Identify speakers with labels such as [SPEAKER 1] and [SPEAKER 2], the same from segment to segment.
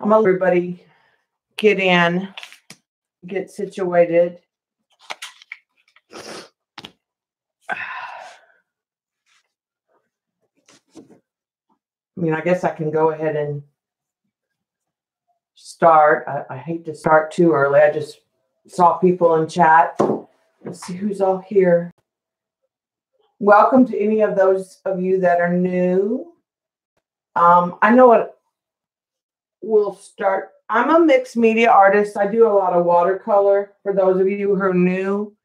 [SPEAKER 1] I'm gonna let everybody get in, get situated. I mean, I guess I can go ahead and start. I hate to start too early. I just saw people in chat. Let's see who's all here. Welcome to any of those of you that are new. I know what we'll start. I'm a mixed media artist. I do a lot of watercolor for those of you who are new,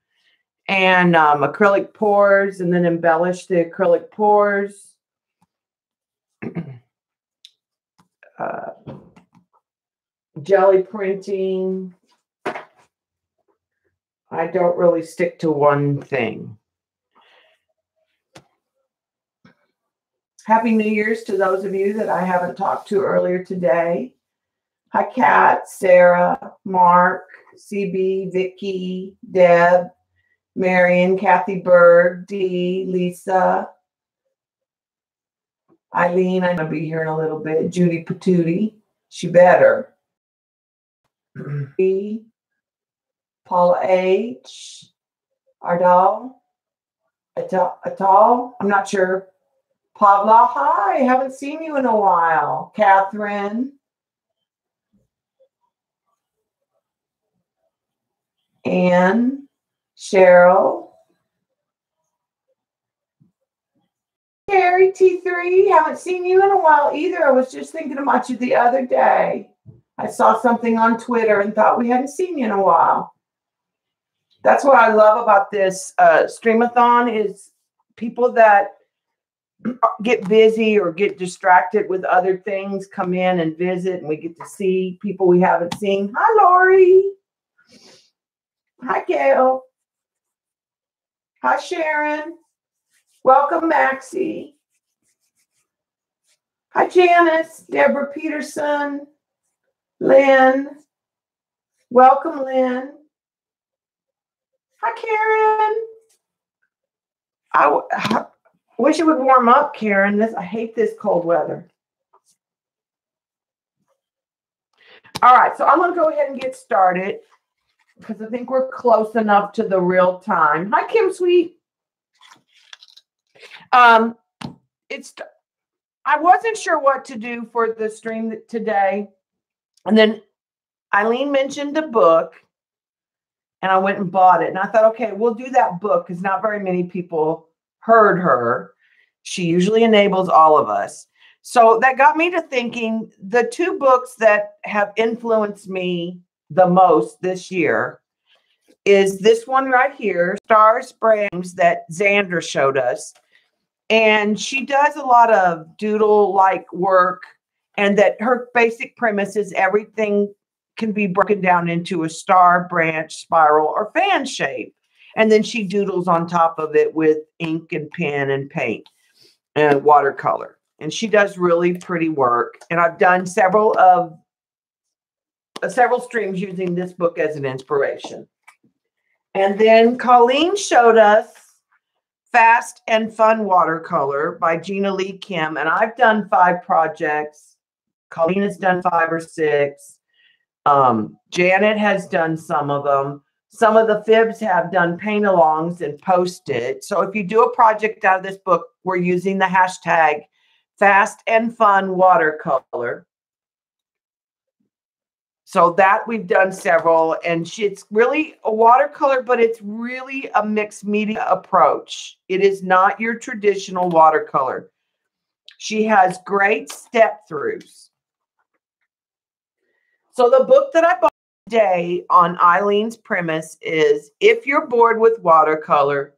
[SPEAKER 1] and acrylic pours, and then embellish the acrylic pours. Jelly printing. I don't really stick to one thing. Happy New Year's to those of you that I haven't talked to earlier today. Hi, Kat, Sarah, Mark, CB, Vicky, Deb, Marion, Kathy Berg, Dee, Lisa, Eileen, I'm going to be here in a little bit. Judy Patootie, she better. Paula H. Ardal, Atal, I'm not sure. Pavla, hi, haven't seen you in a while. Catherine. Anne, Cheryl. Carrie T3, haven't seen you in a while either. I was just thinking about you the other day. I saw something on Twitter and thought we hadn't seen you in a while. That's what I love about this Streamathon is people that get busy or get distracted with other things come in and visit, and we get to see people we haven't seen. Hi, Lori. Hi, Gail. Hi, Sharon. Welcome, Maxie. Hi, Janice, Deborah Peterson, Lynn. Welcome, Lynn. Hi, Karen. I wish it would warm up, Karen. I hate this cold weather. All right, so I'm going to go ahead and get started because I think we're close enough to the real time. Hi, Kim Sweet. I wasn't sure what to do for the stream today. And then Eileen mentioned a book and I went and bought it. And I thought, okay, we'll do that book because not very many people heard her. She usually enables all of us. So that got me to thinking the two books that have influenced me the most this year is this one right here, Stars Springs, that Xander showed us. And she does a lot of doodle-like work, and that her basic premise is everything can be broken down into a star, branch, spiral, or fan shape. And then she doodles on top of it with ink and pen and paint and watercolor. And she does really pretty work. And I've done several streams using this book as an inspiration. And then Colleen showed us Fast and Fun Watercolor by Gina Lee Kim. And I've done 5 projects. Colleen has done 5 or 6. Janet has done some of them. Some of the fibs have done paint-alongs and posted. So if you do a project out of this book, we're using the hashtag Fast and Fun Watercolor. So that we've done several, and it's really a watercolor, but it's really a mixed media approach. It is not your traditional watercolor. She has great step-throughs. So the book that I bought today on Eileen's premise is, if you're bored with watercolor,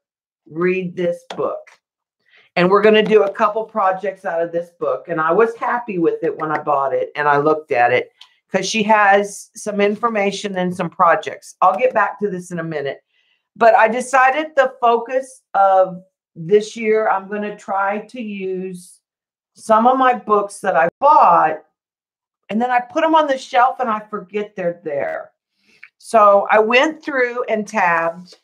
[SPEAKER 1] read this book. And we're going to do a couple projects out of this book. And I was happy with it when I bought it and I looked at it, because she has some information and some projects. I'll get back to this in a minute. But I decided the focus of this year, I'm going to try to use some of my books that I bought, and then I put them on the shelf and I forget they're there. So I went through and tabbed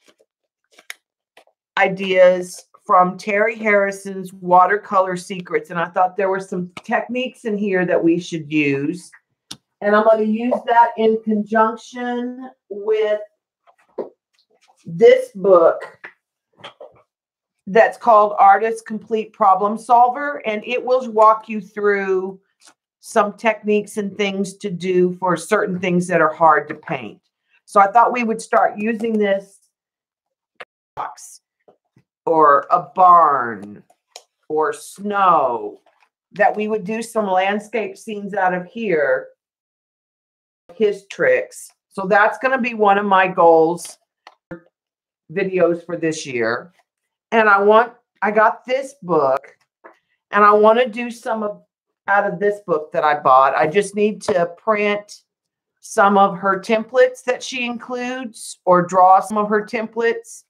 [SPEAKER 1] ideas from Terry Harrison's Watercolor Secrets. And I thought there were some techniques in here that we should use. And I'm going to use that in conjunction with this book that's called Artist Complete Problem Solver. And it will walk you through some techniques and things to do for certain things that are hard to paint. So I thought we would start using this box or a barn or snow, that we would do some landscape scenes out of here, his tricks. So that's going to be one of my goals videos for this year. And I got this book and I want to do some out of this book that I bought. I just need to print some of her templates that she includes or draw some of her templates.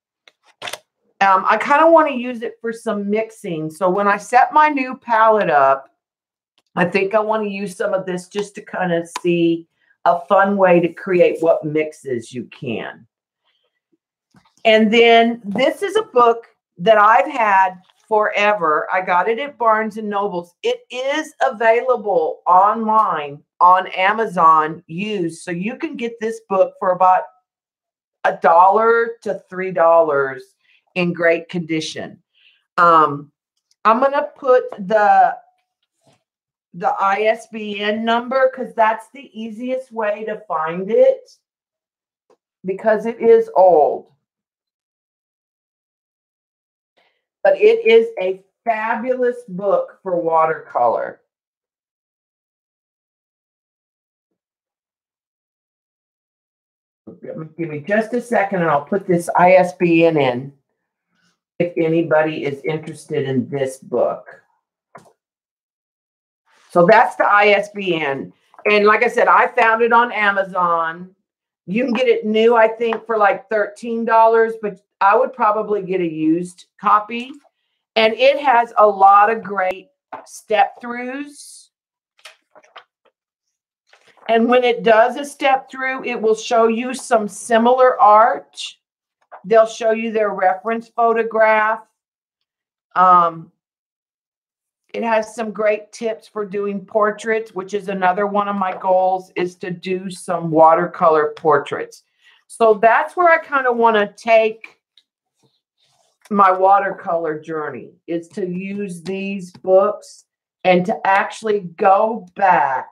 [SPEAKER 1] I kind of want to use it for some mixing. So when I set my new palette up, I think I want to use some of this just to kind of see a fun way to create what mixes you can. And then this is a book that I've had forever. I got it at Barnes and Nobles. It is available online on Amazon used. So you can get this book for about $1 to $3 in great condition. I'm going to put the ISBN number because that's the easiest way to find it because it is old. But it is a fabulous book for watercolor. Give me just a second and I'll put this ISBN in if anybody is interested in this book. So that's the ISBN. And like I said, I found it on Amazon. You can get it new, I think, for like $13, but I would probably get a used copy. And it has a lot of great step-throughs. And when it does a step-through, it will show you some similar art. They'll show you their reference photograph. It has some great tips for doing portraits, which is another one of my goals, is to do some watercolor portraits. So that's where I kind of want to take my watercolor journey, is to use these books and to actually go back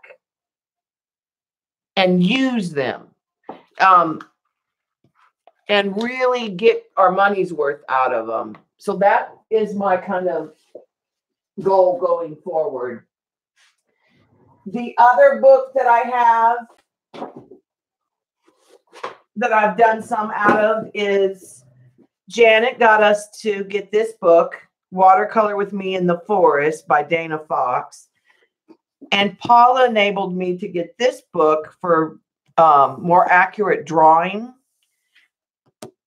[SPEAKER 1] and use them and really get our money's worth out of them. So that is my kind of goal going forward. The other book that I have that I've done some out of is Janet got us to get this book, Watercolor with Me in the Forest by Dana Fox. And Paula enabled me to get this book for more accurate drawing,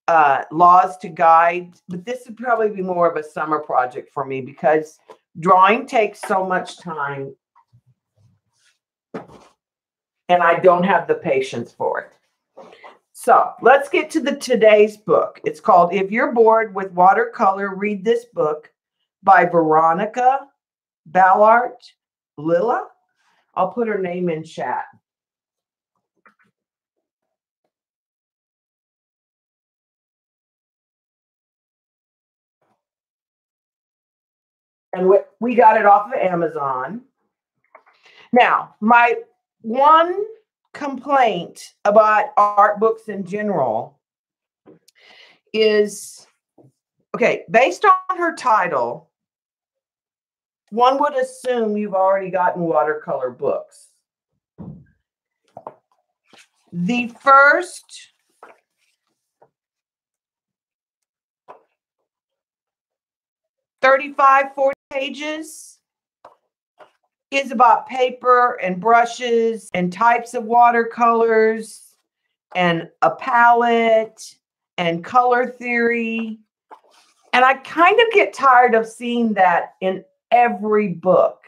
[SPEAKER 1] laws to guide. But this would probably be more of a summer project for me because drawing takes so much time and I don't have the patience for it. So let's get to today's book. It's called If You're Bored with Watercolor, Read This Book by Veronica Ballard Lilla. I'll put her name in chat. And we got it off of Amazon. Now, my one complaint about art books in general is, okay, based on her title, one would assume you've already gotten watercolor books. The first $35-40 pages is about paper and brushes and types of watercolors and a palette and color theory. And I kind of get tired of seeing that in every book.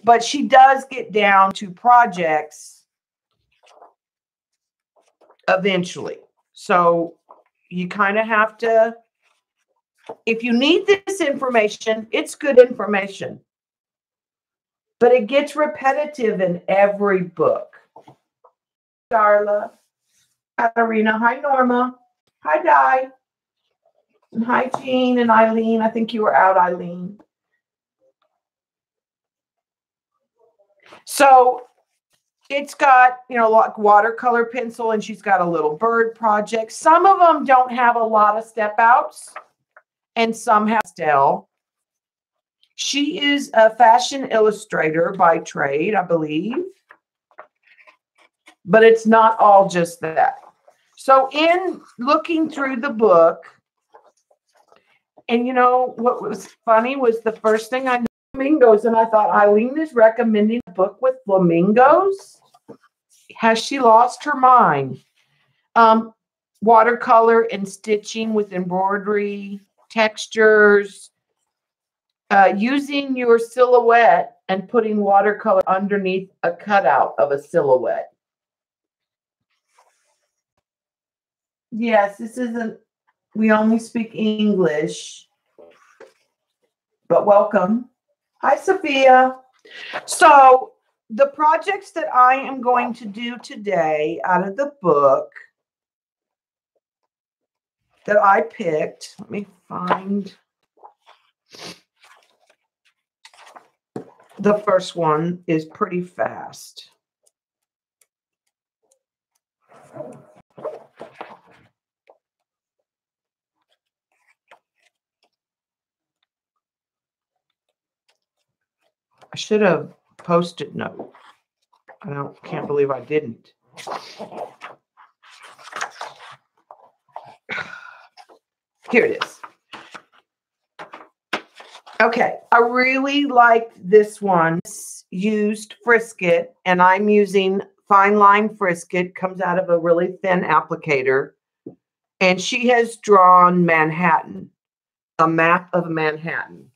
[SPEAKER 1] But she does get down to projects eventually. So you kind of have to, if you need this information, it's good information. but it gets repetitive in every book. Darla, Katarina, hi Norma, hi Di, and hi Jean and Eileen. I think you were out, Eileen. So it's got, you know, like watercolor pencil, and she's got a little bird project. Some of them don't have a lot of step outs, and some have still. She is a fashion illustrator by trade, I believe. But it's not all just that. So in looking through the book, and you know, what was funny was the first thing I knew flamingos, and I thought, Eileen is recommending a book with flamingos? Has she lost her mind? Watercolor and stitching with embroidery, textures, using your silhouette and putting watercolor underneath a cutout of a silhouette. Yes, this isn't, we only speak English, but welcome. Hi, Sophia. So the projects that I am going to do today out of the book that I picked, let me find the first one, is pretty fast. I should have Post-it note. I can't believe I didn't. Here it is. Okay, I really like this one. It's used Frisket, and I'm using fine line Frisket. Comes out of a really thin applicator. And she has drawn Manhattan, a map of Manhattan.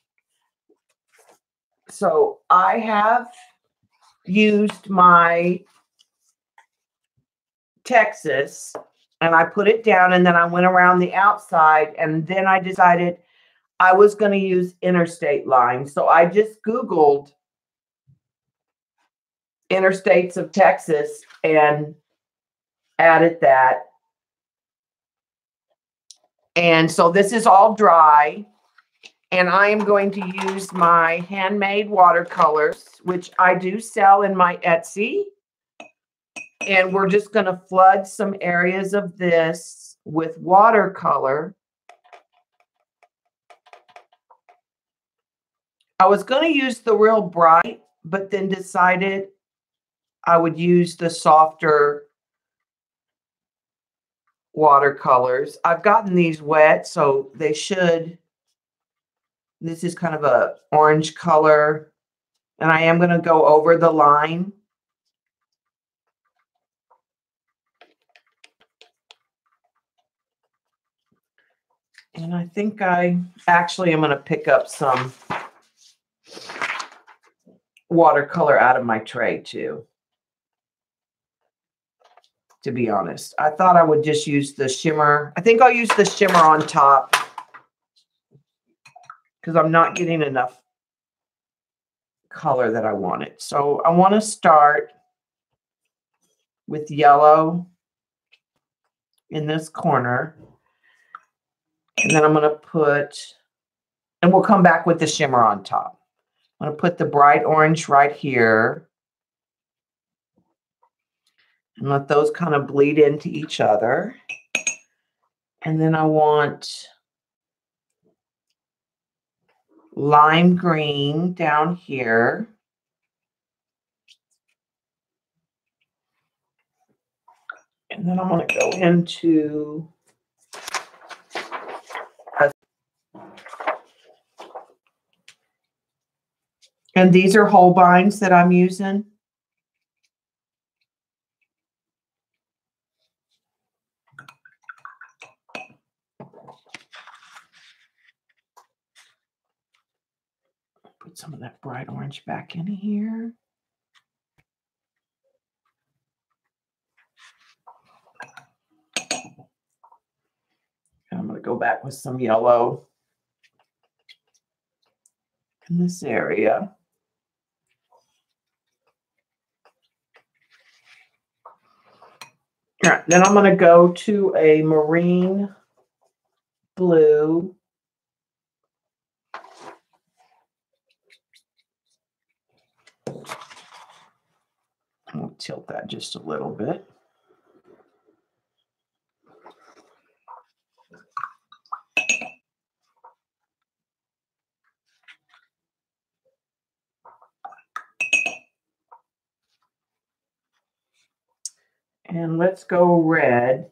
[SPEAKER 1] So I have used my Texas, and I put it down, and then I went around the outside, and then I decided I was going to use interstate lines. So I just Googled interstates of Texas and added that. And so this is all dry. And I am going to use my handmade watercolors, which I do sell in my Etsy. And we're just going to flood some areas of this with watercolor. I was going to use the real bright, but then decided I would use the softer watercolors. I've gotten these wet, so they should. This is kind of a orange color, and I am going to go over the line. And I think I actually am going to pick up some watercolor out of my tray too. To be honest, I thought I would just use the shimmer. I think I'll use the shimmer on top because I'm not getting enough color that I wanted. So I want to start with yellow in this corner. And then I'm going to put, and we'll come back with the shimmer on top. I'm going to put the bright orange right here. And let those kind of bleed into each other. And then I want lime green down here. And then I'm going to go into and these are Holbeins that I'm using. Put some of that bright orange back in here. And I'm going to go back with some yellow in this area. Then I'm going to go to a marine blue. I'll tilt that just a little bit. And let's go red.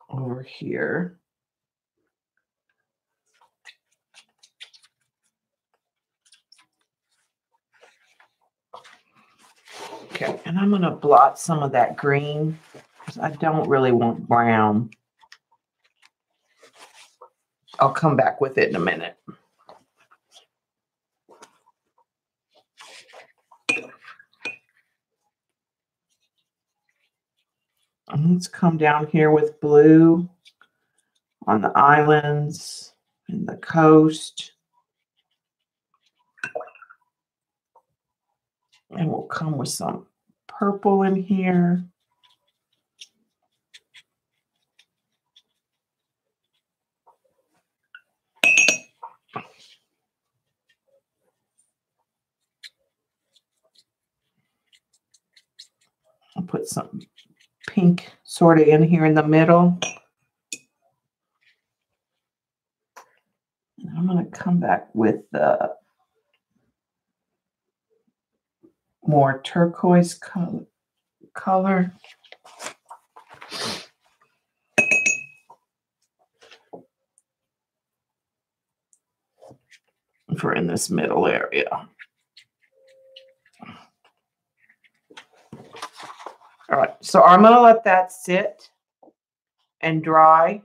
[SPEAKER 1] Over here. Okay, and I'm going to blot some of that green because I don't really want brown. I'll come back with it in a minute. And let's come down here with blue on the islands and the coast. And we'll come with some purple in here. I'll put some pink sort of in here in the middle. And I'm going to come back with the more turquoise color. For in this middle area. All right, so I'm going to let that sit and dry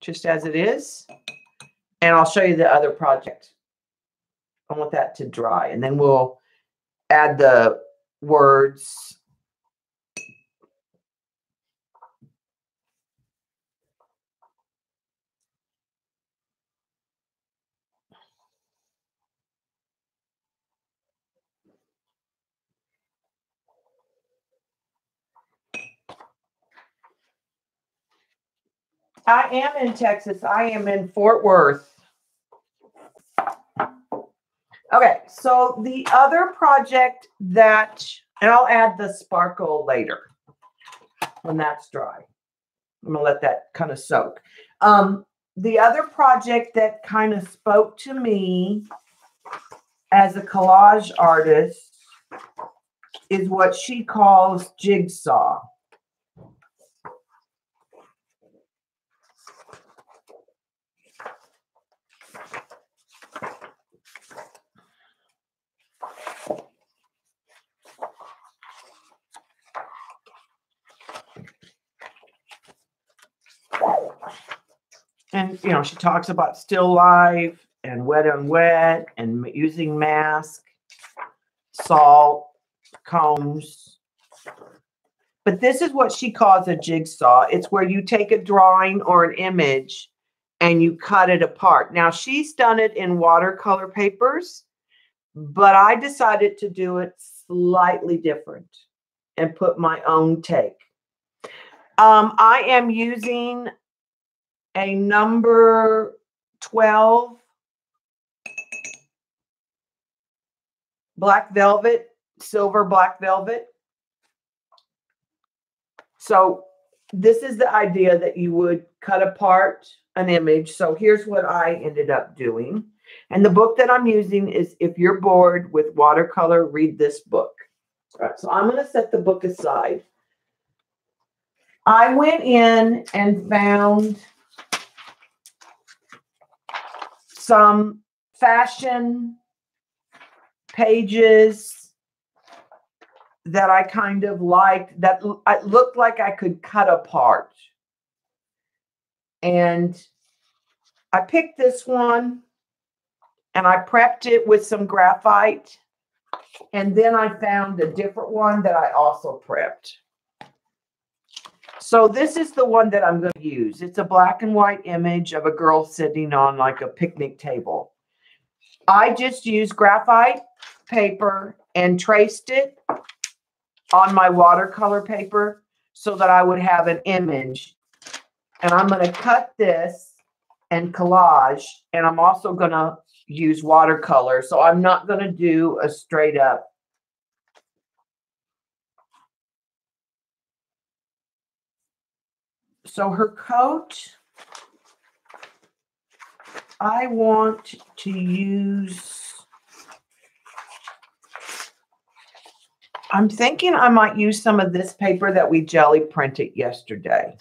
[SPEAKER 1] just as it is. And I'll show you the other project. I want that to dry, and then we'll add the words. I am in Texas. I am in Fort Worth. Okay, so the other project that, and I'll add the sparkle later when that's dry. I'm going to let that kind of soak. The other project that kind of spoke to me as a collage artist is what she calls jigsaw. And, you know, she talks about still life and wet on wet and using mask, salt, combs. But this is what she calls a jigsaw. It's where you take a drawing or an image and you cut it apart. Now, she's done it in watercolor papers, but I decided to do it slightly different and put my own take. I am using a number 12 black velvet, silver black velvet. So this is the idea that you would cut apart an image. So here's what I ended up doing. And the book that I'm using is If You're Bored with Watercolor, Read This Book. All right, so I'm going to set the book aside. I went in and found some fashion pages that I kind of liked, that looked like I could cut apart. And I picked this one and I prepped it with some graphite. And then I found a different one that I also prepped. So this is the one that I'm going to use. It's a black and white image of a girl sitting on like a picnic table. I just used graphite paper and traced it on my watercolor paper so that I would have an image. And I'm going to cut this and collage, and I'm also going to use watercolor. So I'm not going to do a straight up. So her coat, I want to use, I'm thinking I might use some of this paper that we jelly printed yesterday.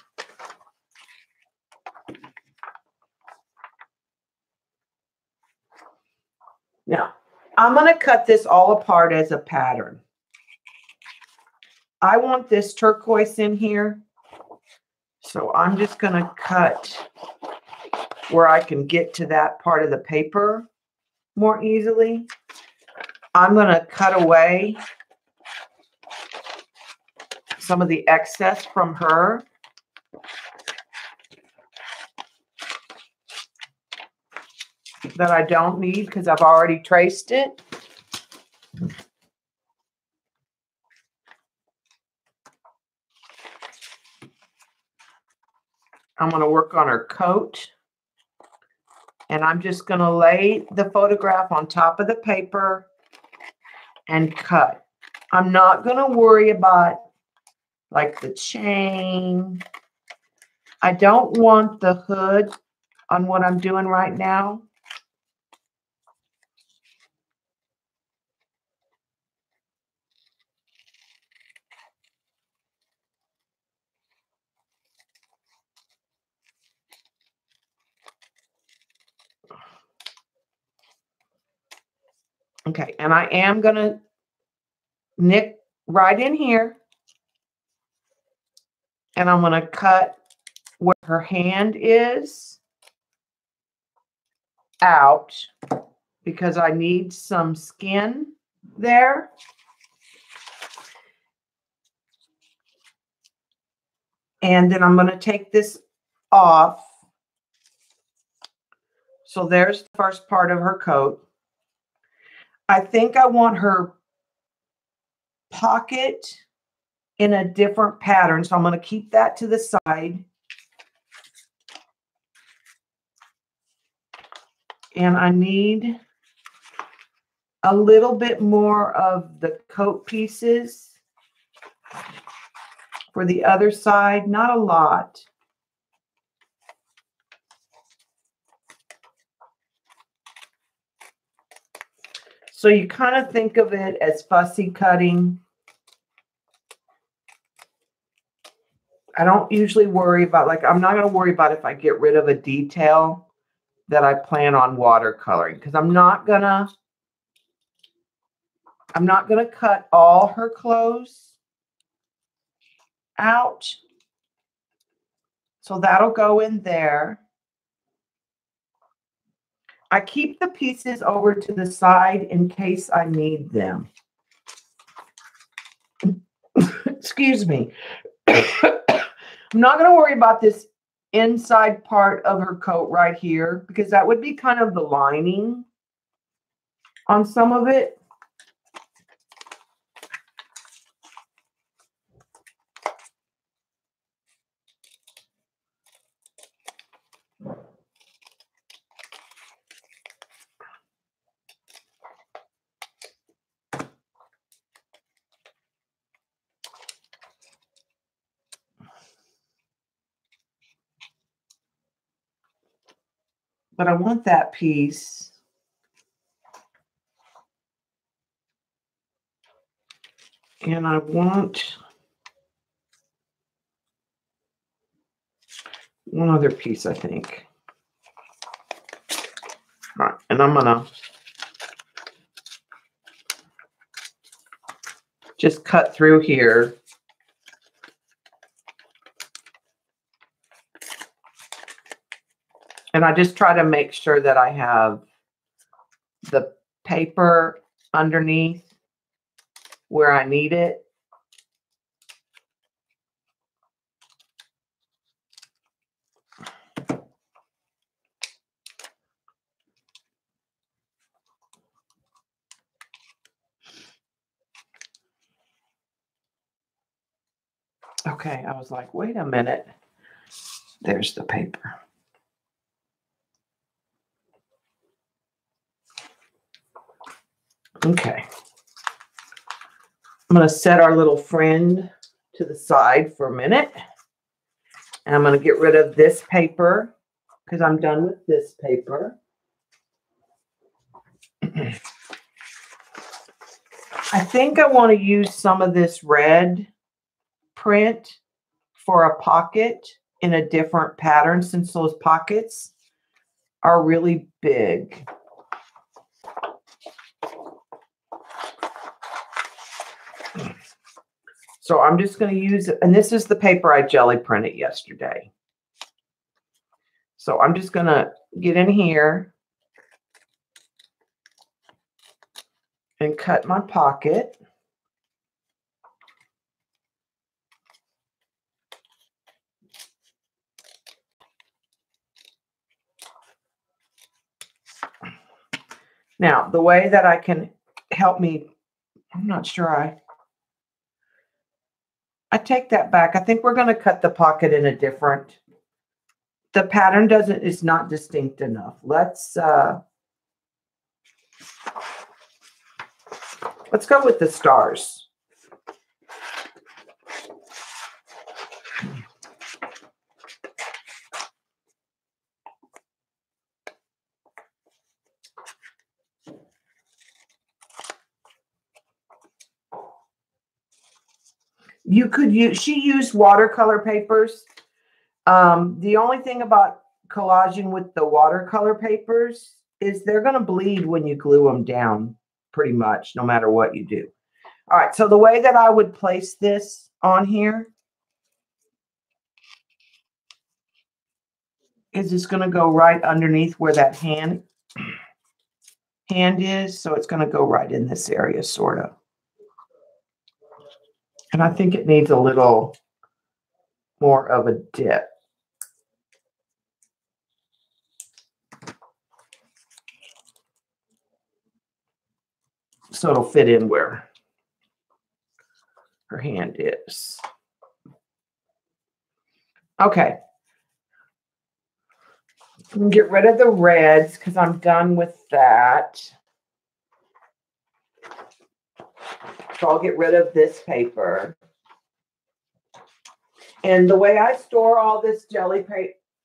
[SPEAKER 1] Now, I'm going to cut this all apart as a pattern. I want this turquoise in here. So I'm just going to cut where I can get to that part of the paper more easily. I'm going to cut away some of the excess from her. That I don't need because I've already traced it. I'm going to work on her coat. And I'm just going to lay the photograph on top of the paper and cut. I'm not going to worry about like the chain. I don't want the hood on what I'm doing right now. Okay, and I am going to nick right in here. And I'm going to cut where her hand is out because I need some skin there. And then I'm going to take this off. So there's the first part of her coat. I think I want her pocket in a different pattern. So I'm going to keep that to the side. And I need a little bit more of the coat pieces for the other side. Not a lot. So you kind of think of it as fussy cutting. I don't usually worry about, like, I'm not going to worry about if I get rid of a detail that I plan on watercoloring, because I'm not going to cut all her clothes out. So that'll go in there. I keep the pieces over to the side in case I need them. Excuse me. I'm not going to worry about this inside part of her coat right here because that would be kind of the lining on some of it. But I want that piece. And I want one other piece, I think. All right, and I'm going to just cut through here. And I just try to make sure that I have the paper underneath where I need it. Okay, I was like, wait a minute. There's the paper. Okay. I'm going to set our little friend to the side for a minute. And I'm going to get rid of this paper because I'm done with this paper. I think I want to use some of this red print for a pocket in a different pattern since those pockets are really big. So I'm just going to use it. And this is the paper I jelly printed yesterday. So I'm just going to get in here and cut my pocket. Now, the way that I can help me, I'm not sure I take that back. I think we're going to cut the pocket in a different, the pattern is not distinct enough. Let's go with the stars. You could use, she used watercolor papers. The only thing about collaging with the watercolor papers is they're going to bleed when you glue them down pretty much, no matter what you do. All right, so the way that I would place this on here is it's going to go right underneath where that hand is. So it's going to go right in this area, sort of. And I think it needs a little more of a dip. So it'll fit in where her hand is. Okay. I'm get rid of the reds because I'm done with that. So I'll get rid of this paper. And the way I store all this jelly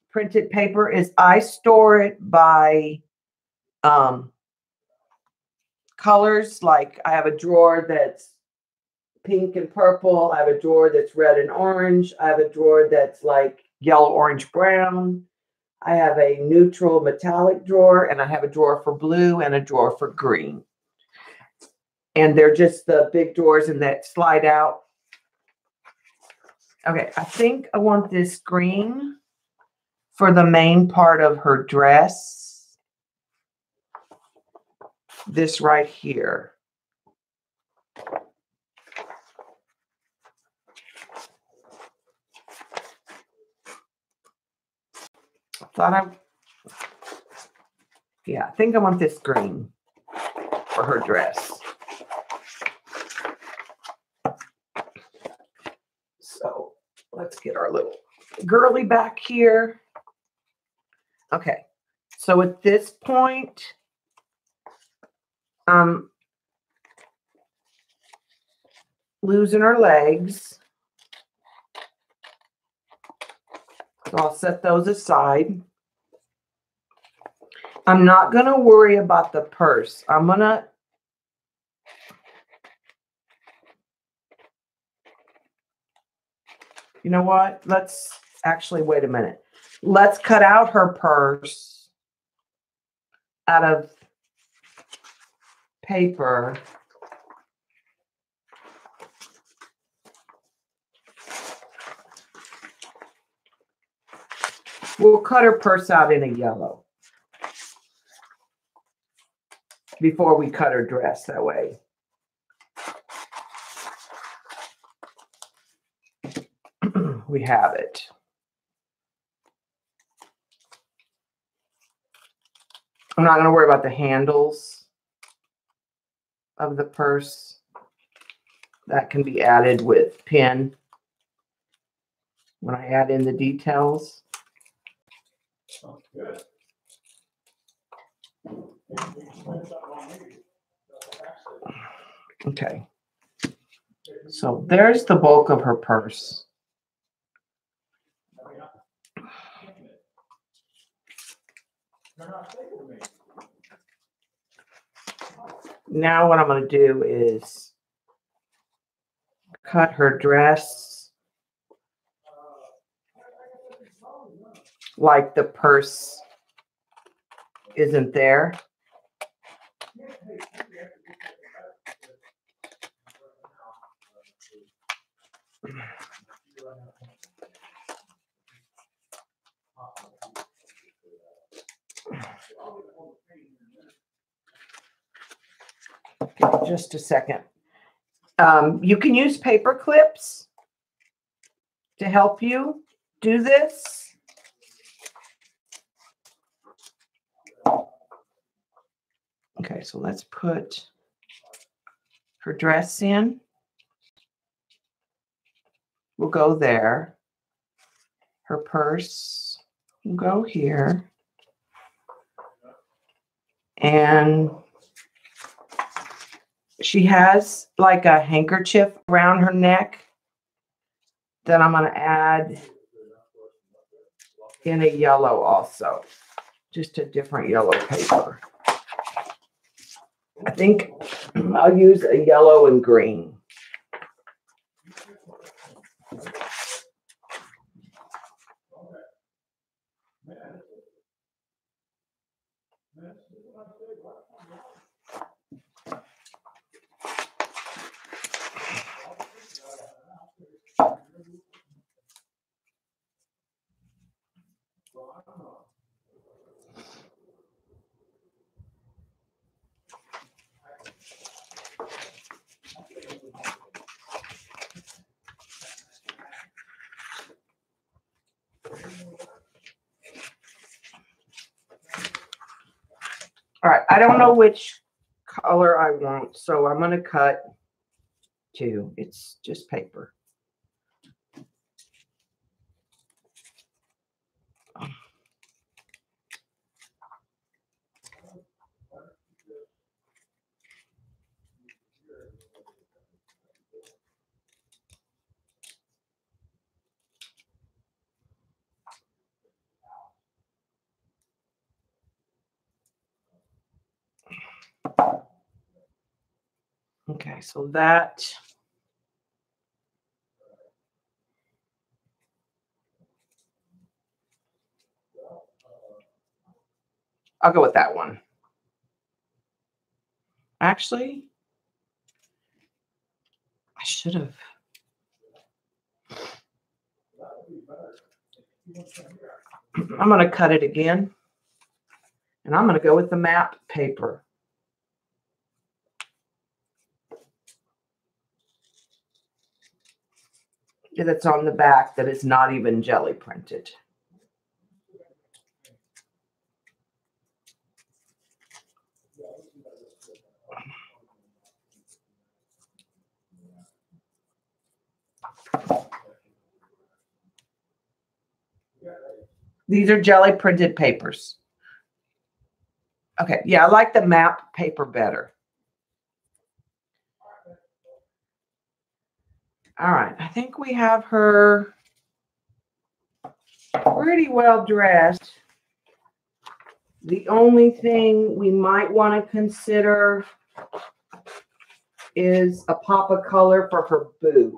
[SPEAKER 1] printed paper is I store it by colors. Like I have a drawer that's pink and purple. I have a drawer that's red and orange. I have a drawer that's like yellow, orange, brown. I have a neutral metallic drawer, and I have a drawer for blue and a drawer for green. And they're just the big drawers and that slide out. Okay, I think I want this green for the main part of her dress. This right here. I think I want this green for her dress. So let's get our little girly back here. Okay, so at this point, I'm losing her legs. So I'll set those aside. I'm not going to worry about the purse. I'm going to you know what? Let's actually wait a minute. Let's cut out her purse out of paper. We'll cut her purse out in a yellow before we cut her dress that way. We have it. I'm not going to worry about the handles of the purse. That can be added with pin. when I add in the details.
[SPEAKER 2] Sounds good.
[SPEAKER 1] Okay. So there's the bulk of her purse. Now what I'm going to do is cut her dress like the purse isn't there. Just a second. You can use paper clips to help you do this. Okay, so let's put her dress in. We'll go there. Her purse will go here. And she has like a handkerchief around her neck that I'm going to add in a yellow also. Just a different yellow paper. I think I'll use a yellow and green. All right, I don't know which color I want, so I'm going to cut two. It's just paper. Okay, so that I'll go with that one. Actually, I should have. I'm going to cut it again. And I'm going to go with the map paper. That's on the back that is not even jelly printed. These are jelly printed papers. Okay, yeah, I like the map paper better. All right, I think we have her pretty well dressed. The only thing we might want to consider is a pop of color for her boots.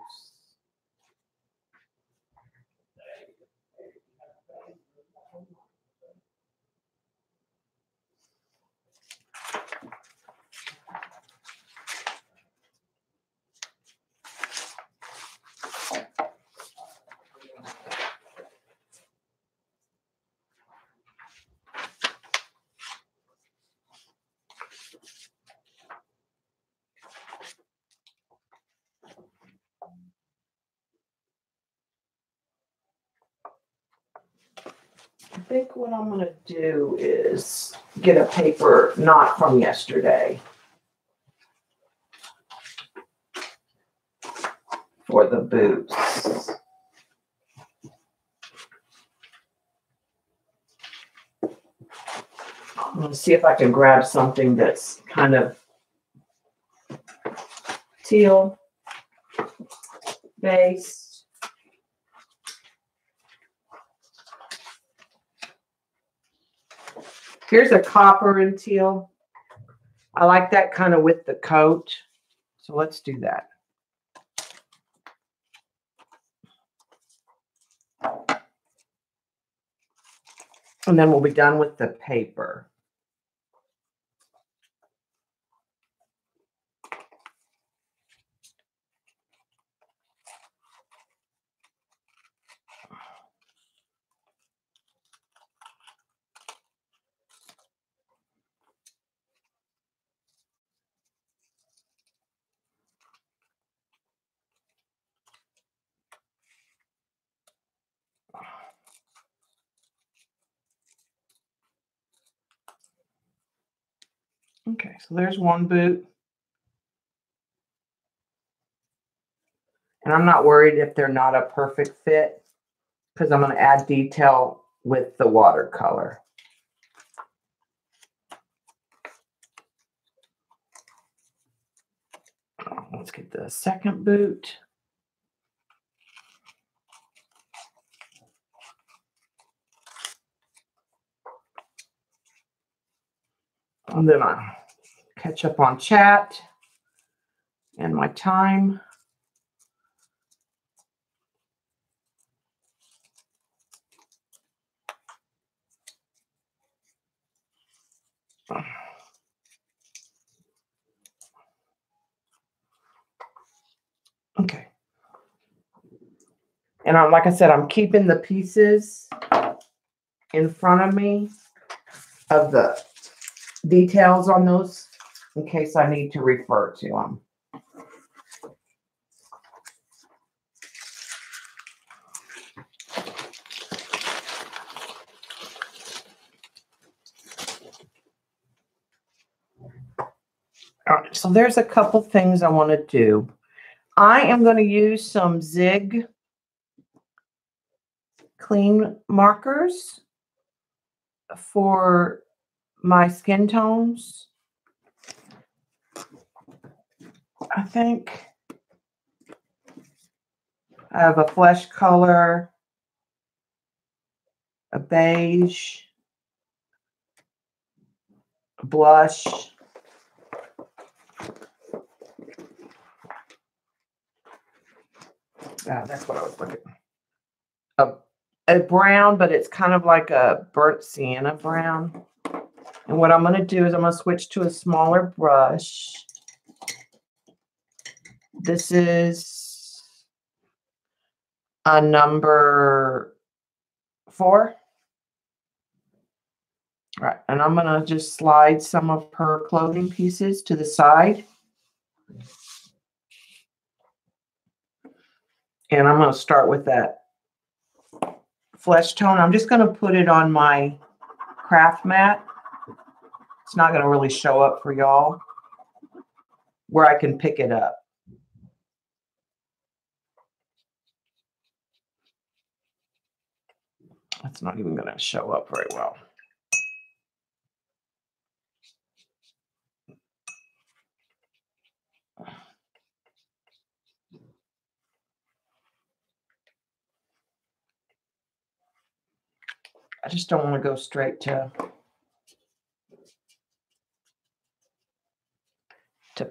[SPEAKER 1] I think what I'm going to do is get a paper not from yesterday for the boots. I'm going to see if I can grab something that's kind of teal based. Here's a copper and teal. I like that kind of with the coat. So let's do that. And then we'll be done with the paper. Okay, so there's one boot. And I'm not worried if they're not a perfect fit because I'm going to add detail with the watercolor. Let's get the second boot. And then I catch up on chat and my time. Okay. And like I said, I'm keeping the pieces in front of me of the details on those in case I need to refer to them. All right, so there's a couple things I want to do. I am going to use some Zig clean markers for my skin tones. I think I have a flesh color, a beige, a blush, that's what I was looking at. A brown, but it's kind of like a burnt sienna brown. And what I'm going to do is I'm going to switch to a smaller brush. This is a number 4. All right, and I'm going to just slide some of her clothing pieces to the side. And I'm going to start with that flesh tone. I'm just going to put it on my craft mat. It's not going to really show up for y'all where I can pick it up. That's not even going to show up very well. I just don't want to go straight to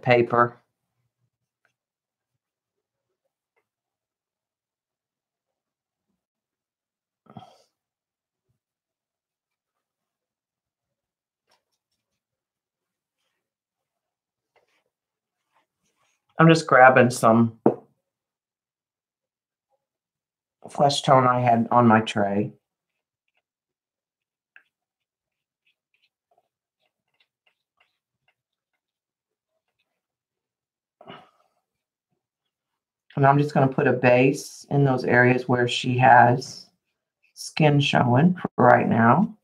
[SPEAKER 1] paper. I'm just grabbing some flesh tone I had on my tray. And I'm just going to put a base in those areas where she has skin showing for right now.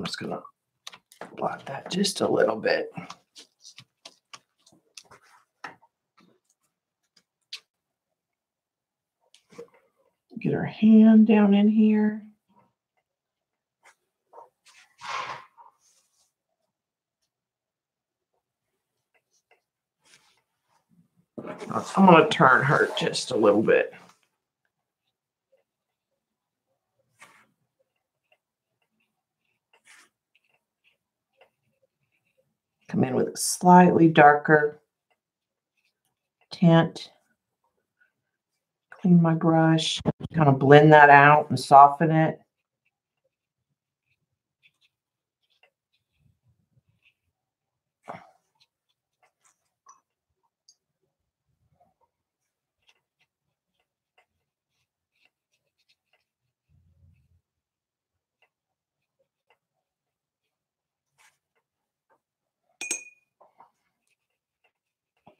[SPEAKER 1] just going to blot that just a little bit. Get her hand down in here. I'm going to turn her just a little bit. Come in with a slightly darker tint. Clean my brush. Kind of blend that out and soften it.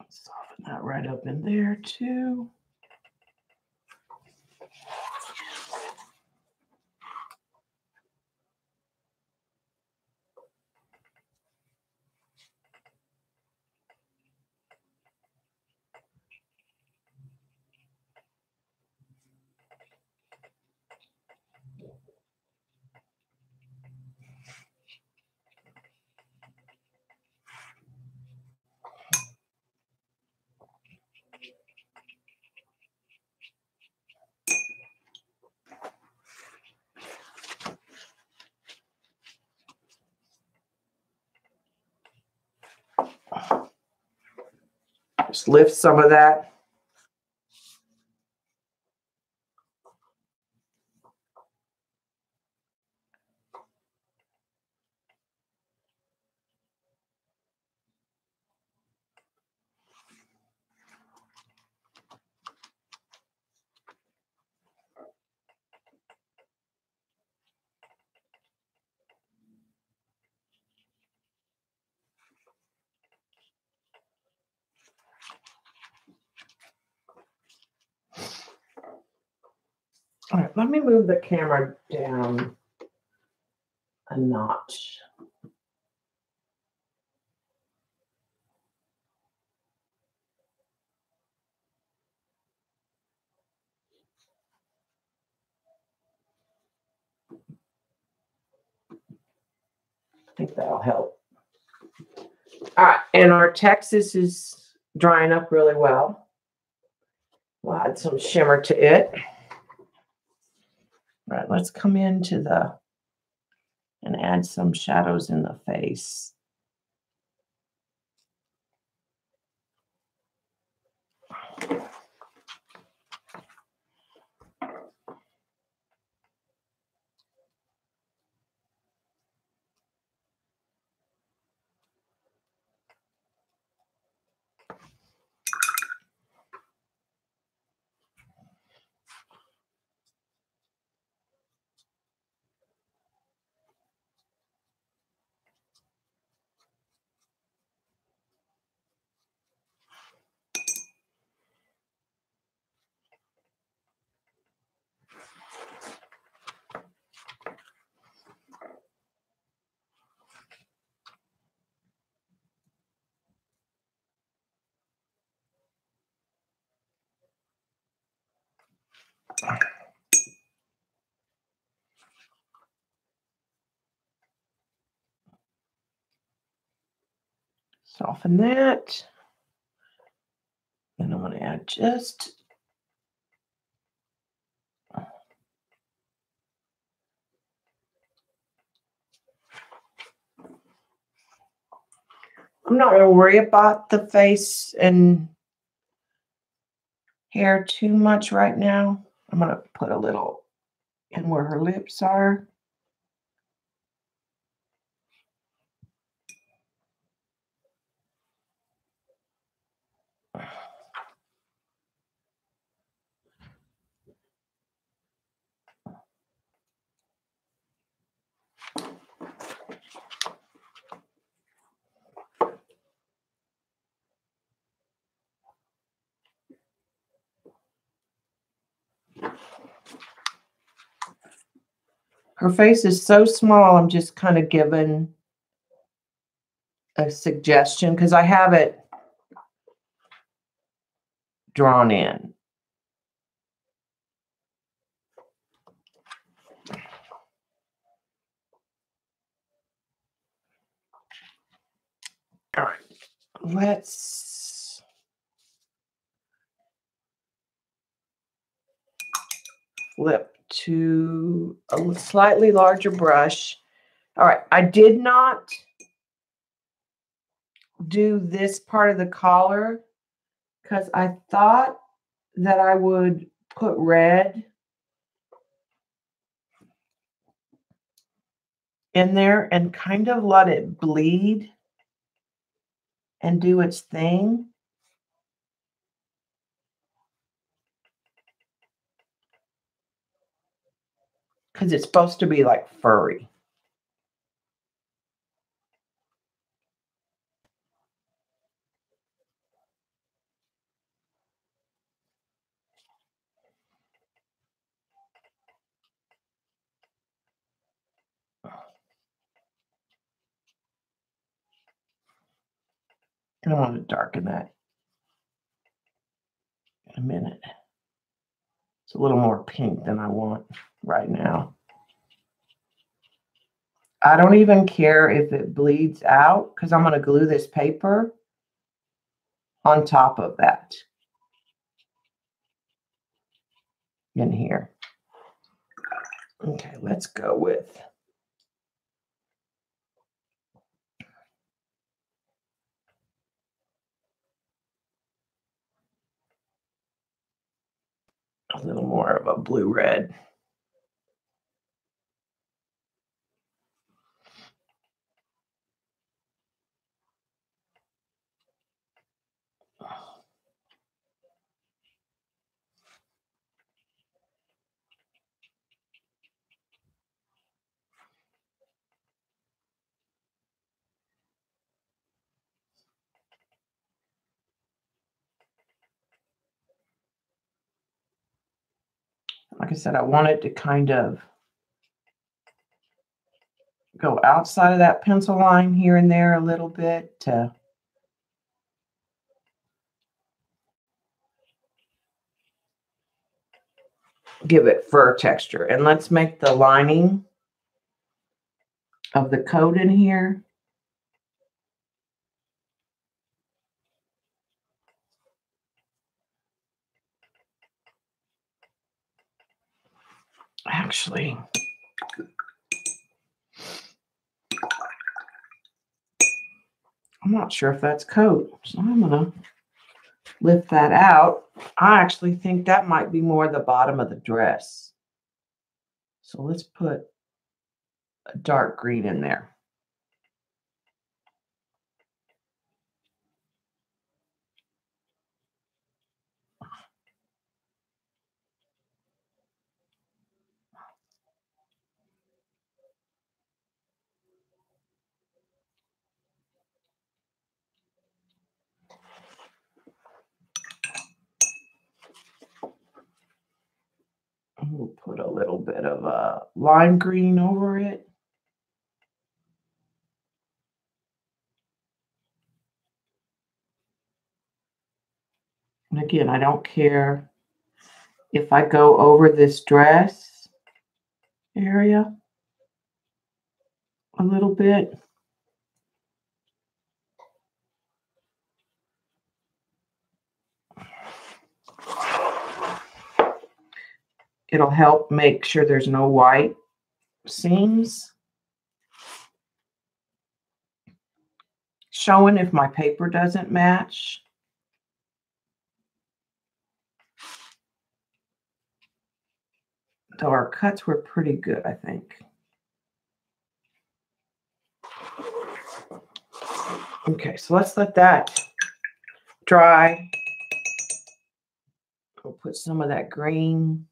[SPEAKER 1] Soften that right up in there too. Just lift some of that. All right, let me move the camera down a notch. I think that'll help. All right, and our Texas is drying up really well. We'll add some shimmer to it. All right, let's come into and add some shadows in the face. Soften that. And I'm going to add just I'm not going to worry about the face and hair too much right now. I'm going to put a little in where her lips are. Her face is so small, I'm just kind of giving a suggestion because I have it drawn in. All right, let's flip to a slightly larger brush. All right, I did not do this part of the collar because I thought that I would put red in there and kind of let it bleed and do its thing. Because it's supposed to be like furry. And I want to darken that in a minute. It's a little more pink than I want right now. I don't even care if it bleeds out because I'm going to glue this paper on top of that in here. Okay, let's go with a little more of a blue-red. Like I said, I want it to kind of go outside of that pencil line here and there a little bit to give it fur texture. And let's make the lining of the coat in here actually, I'm not sure if that's coat, so I'm gonna lift that out. I actually think that might be more the bottom of the dress. So let's put a dark green in there. We'll put a little bit of a lime green over it. And again, I don't care if I go over this dress area a little bit. It'll help make sure there's no white seams showing if my paper doesn't match. Though our cuts were pretty good, I think. Okay, so let's let that dry. We'll put some of that green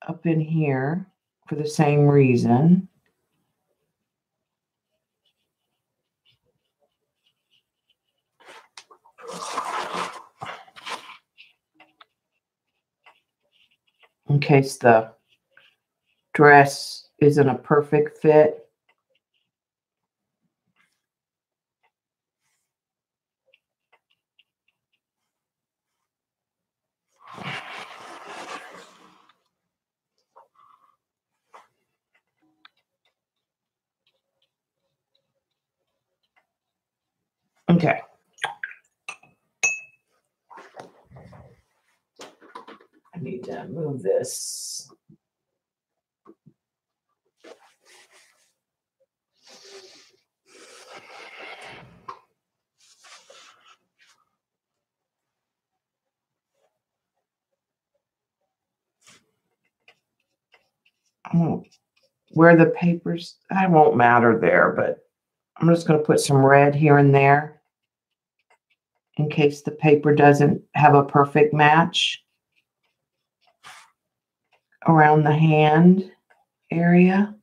[SPEAKER 1] up in here for the same reason. in case the dress isn't a perfect fit. Okay. I need to move this. Where the papers, I won't matter there, but I'm just going to put some red here and there in case the paper doesn't have a perfect match around the hand area.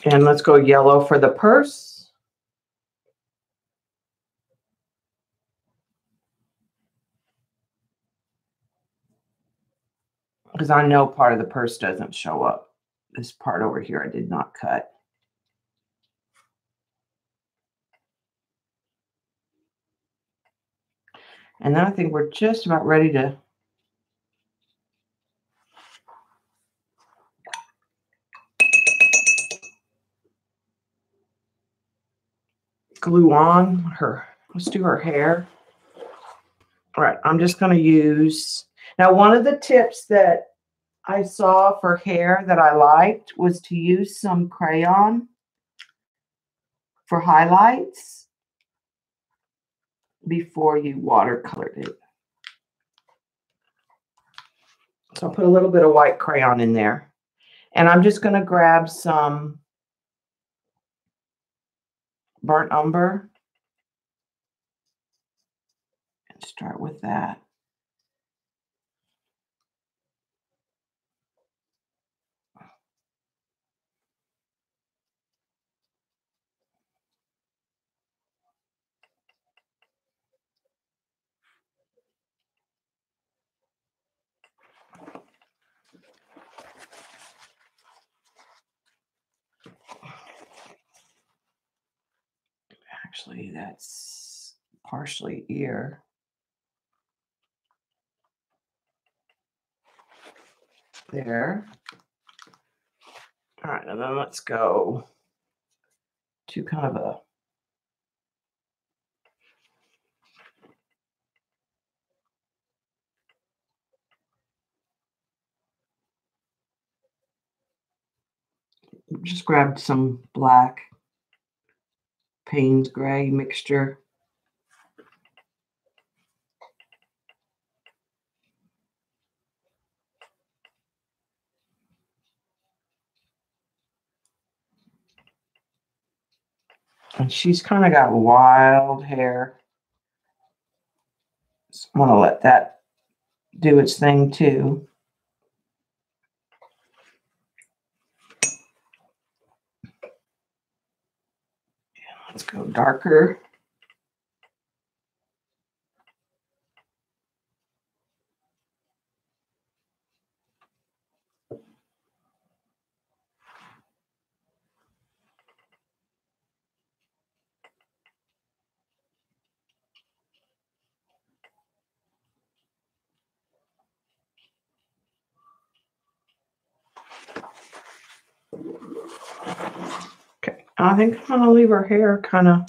[SPEAKER 1] And let's go yellow for the purse. Because I know part of the purse doesn't show up. This part over here I did not cut. And then I think we're just about ready to glue on her. Let's do her hair. All right, I'm just going to use, now one of the tips that I saw for hair that I liked was to use some crayon for highlights before you watercolored it. So I'll put a little bit of white crayon in there. And I'm just going to grab some burnt umber and start with that. Actually, that's partially ear. There. All right, and then let's go to kind of a just grabbed some black Payne's gray mixture. And she's kind of got wild hair. So I'm going to let that do its thing too. Let's go darker. Okay, I think I'm going to leave her hair kind of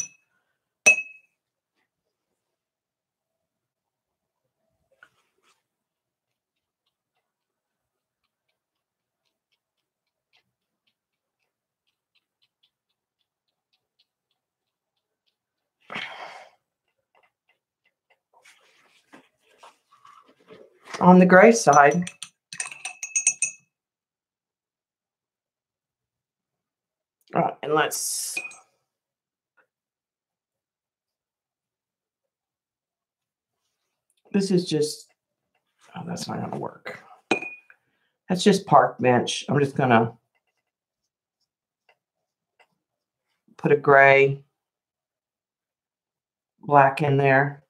[SPEAKER 1] on the gray side. All right, and let's This is just, oh, that's not going to work. That's just park bench. I'm just going to put a gray, black in there.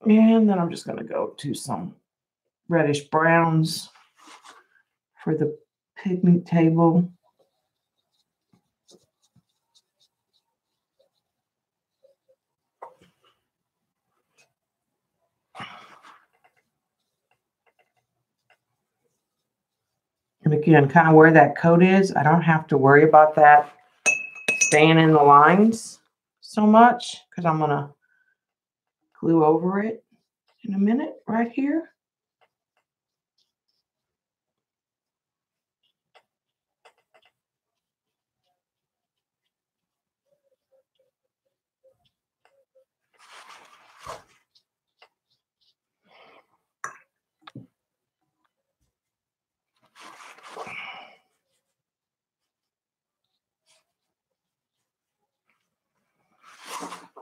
[SPEAKER 1] And then I'm just going to go to some reddish browns for the pigment table. And again, kind of where that coat is, I don't have to worry about that staying in the lines so much because I'm going to glue over it in a minute right here.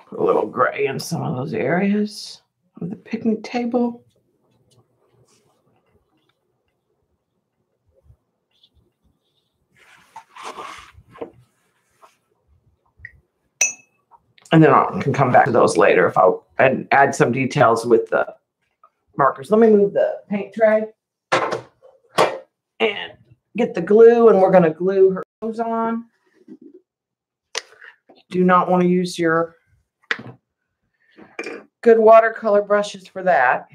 [SPEAKER 1] Put a little gray in some of those areas of the picnic table. And then I can come back to those later if I add some details with the markers. Let me move the paint tray and get the glue, and we're going to glue her clothes on. Do not want to use your good watercolor brushes for that.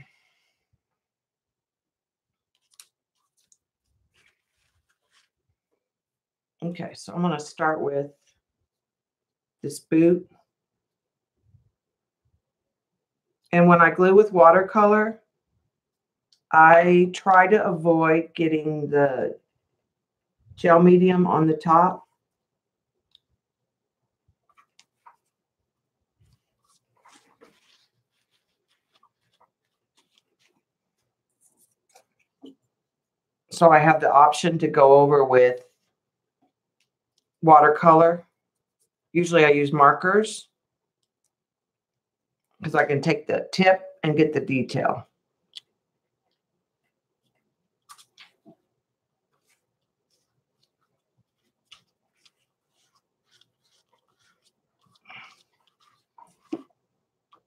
[SPEAKER 1] Okay, so I'm going to start with this boot. And when I glue with watercolor, I try to avoid getting the gel medium on the top. So I have the option to go over with watercolor. Usually I use markers because I can take the tip and get the detail.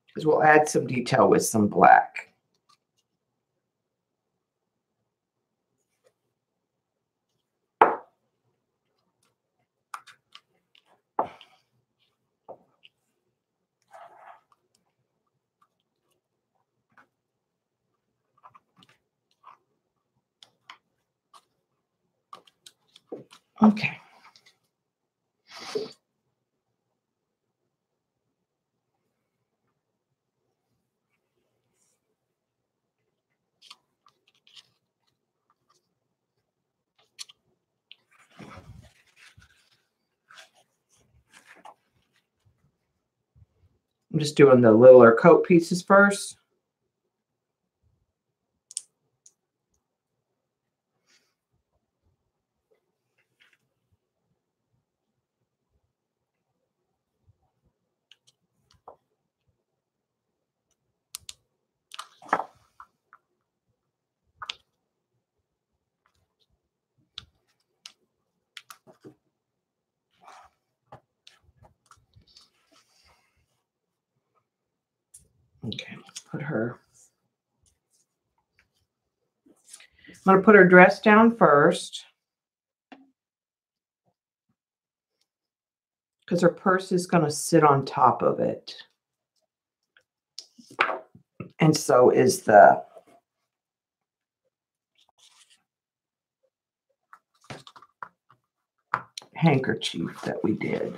[SPEAKER 1] Because we'll add some detail with some black. Okay. I'm just doing the littler coat pieces first. Okay, let's put her. I'm going to put her dress down first because her purse is going to sit on top of it. And so is the handkerchief that we did.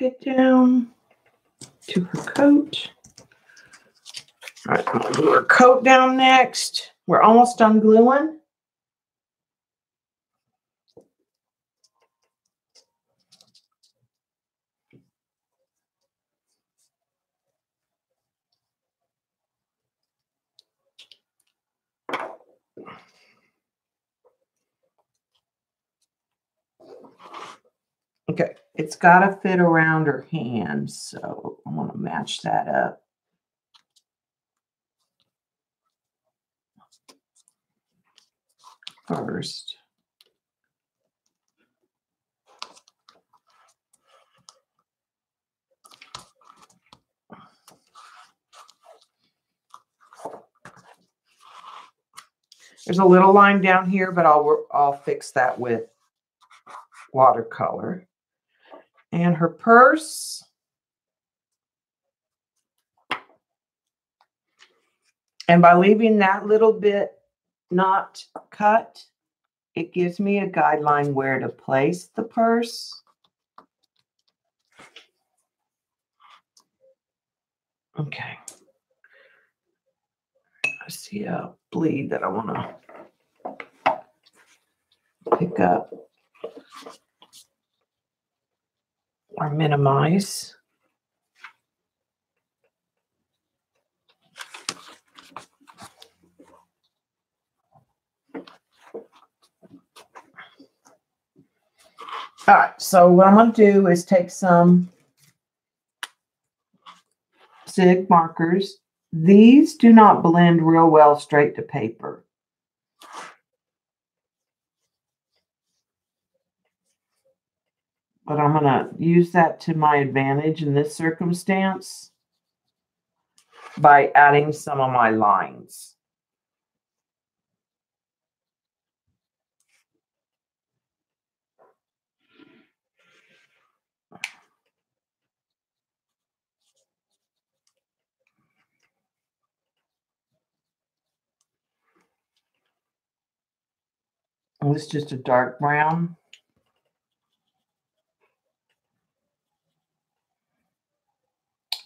[SPEAKER 1] get down to her coat. All right, I'm going to glue her coat down next. We're almost done gluing. Okay, it's got to fit around her hand, so I'm going to match that up. First. There's a little line down here, but I'll fix that with watercolor. And her purse. And by leaving that little bit not cut, it gives me a guideline where to place the purse. Okay. I see a bleed that I want to pick up or minimize. All right, so what I'm going to do is take some SIG markers. These do not blend real well straight to paper. But I'm going to use that to my advantage in this circumstance by adding some of my lines. And this is just a dark brown.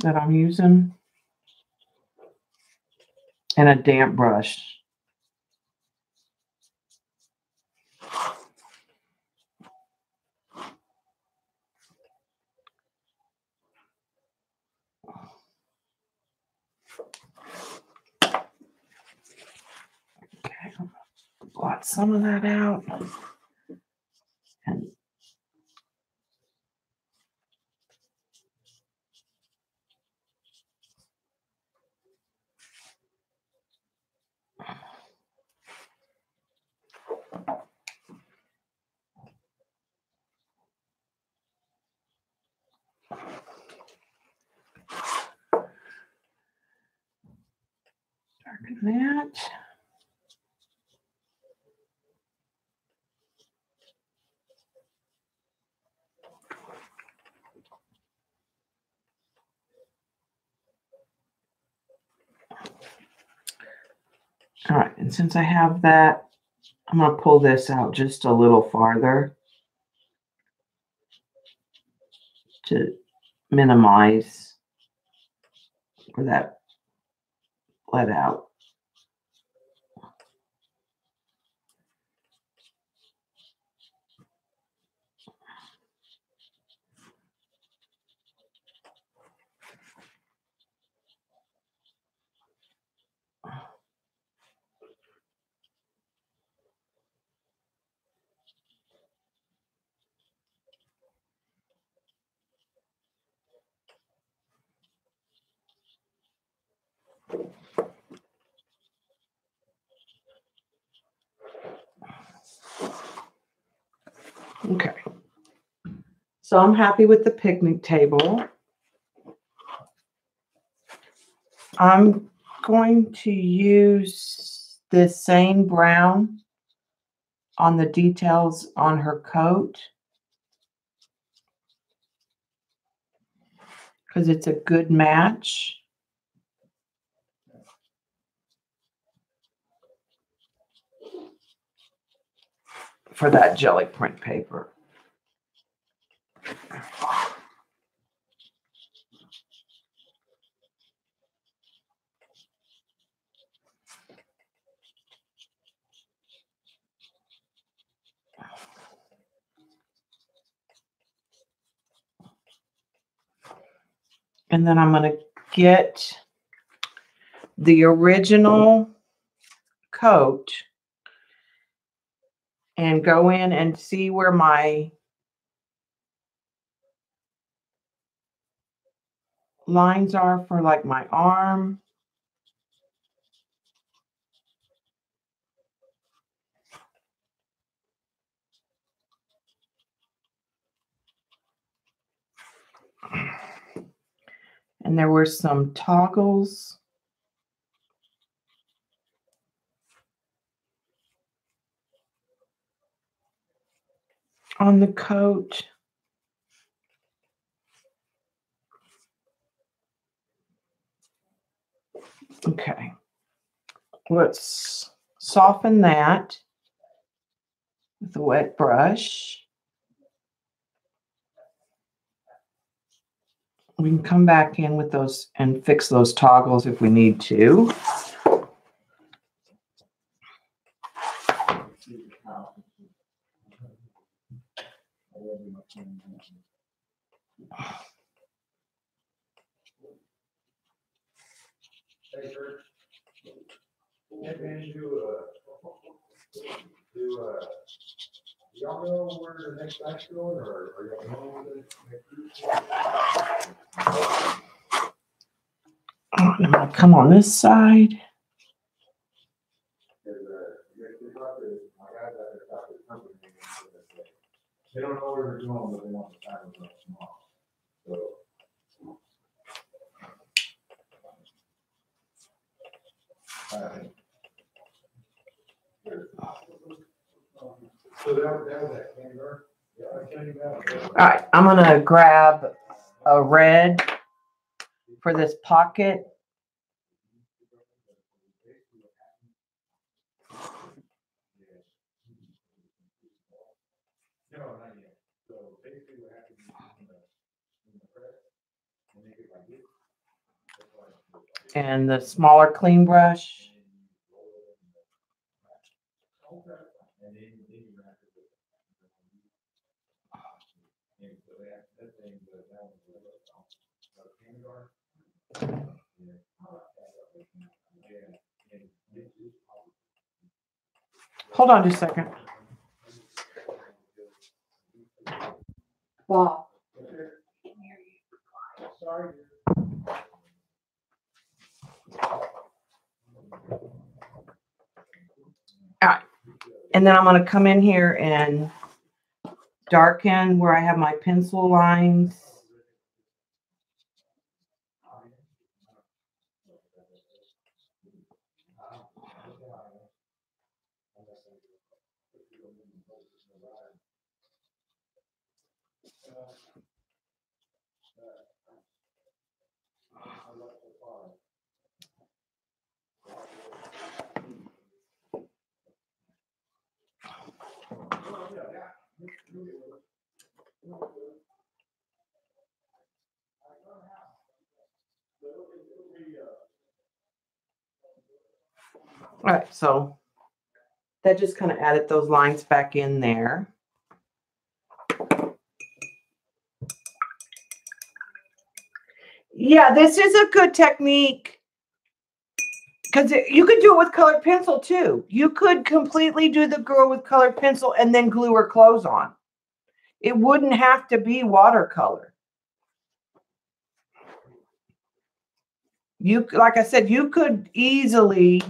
[SPEAKER 1] That I'm using. And a damp brush. Okay, blot some of that out. And darken that. All right, and since I have that, I'm going to pull this out just a little farther to minimize where that bled out. Okay. So I'm happy with the picnic table. I'm going to use this same brown on the details on her coat because it's a good match. For that jelly print paper. And then I'm going to get the original coat and go in and see where my lines are for like my arm. And there were some toggles on the coat. Okay, let's soften that with a wet brush. We can come back in with those and fix those toggles if we need to.
[SPEAKER 2] Y'all know where the next batch going, or y'all know where the
[SPEAKER 1] I'm going to come on this side.
[SPEAKER 2] They don't know where they're going, but they want the time to tomorrow. So that was that candy bar? Yeah, I tell you that.
[SPEAKER 1] All right, I'm going to grab a red for this pocket.
[SPEAKER 2] No, not yet. So basically what happens is in the press, and make it like this.
[SPEAKER 1] And the smaller clean brush.
[SPEAKER 2] And then you wrap it with and so that thing, that one's candy bar.
[SPEAKER 1] Hold on just a second. Wow.
[SPEAKER 2] Sorry.
[SPEAKER 1] All right. And then I'm going to come in here and darken where I have my pencil lines. All right, so that just kind of added those lines back in there. Yeah, this is a good technique because you could do it with colored pencil too. You could completely do the girl with colored pencil and then glue her clothes on. It wouldn't have to be watercolor. You, like I said, you could easily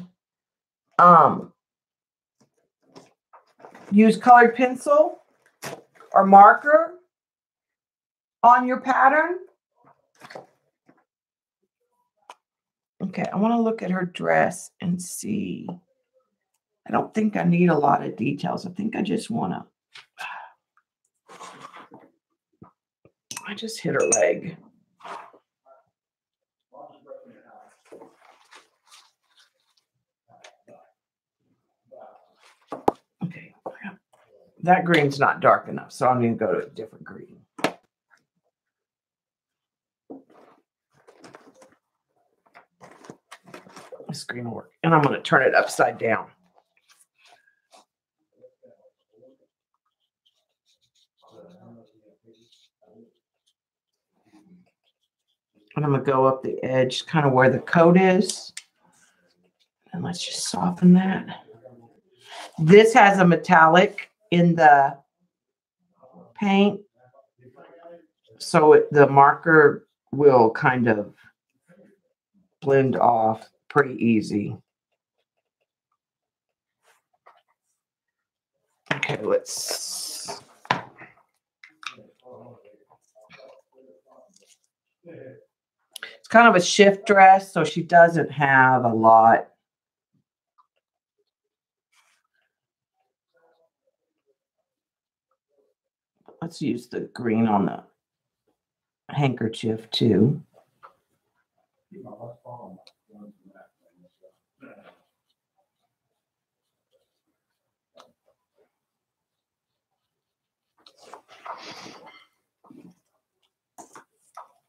[SPEAKER 1] use colored pencil or marker on your pattern. Okay, I want to look at her dress and see. I don't think I need a lot of details. I think I just want to. I just hit her leg. Okay, that green's not dark enough, so I'm going to go to a different green. This green will work. And I'm going to turn it upside down. And I'm going to go up the edge, kind of where the coat is. And let's just soften that. This has a metallic in the paint, so the marker will kind of blend off pretty easy. Okay, let's. It's kind of a shift dress, so she doesn't have a lot. Let's use the green on the handkerchief too.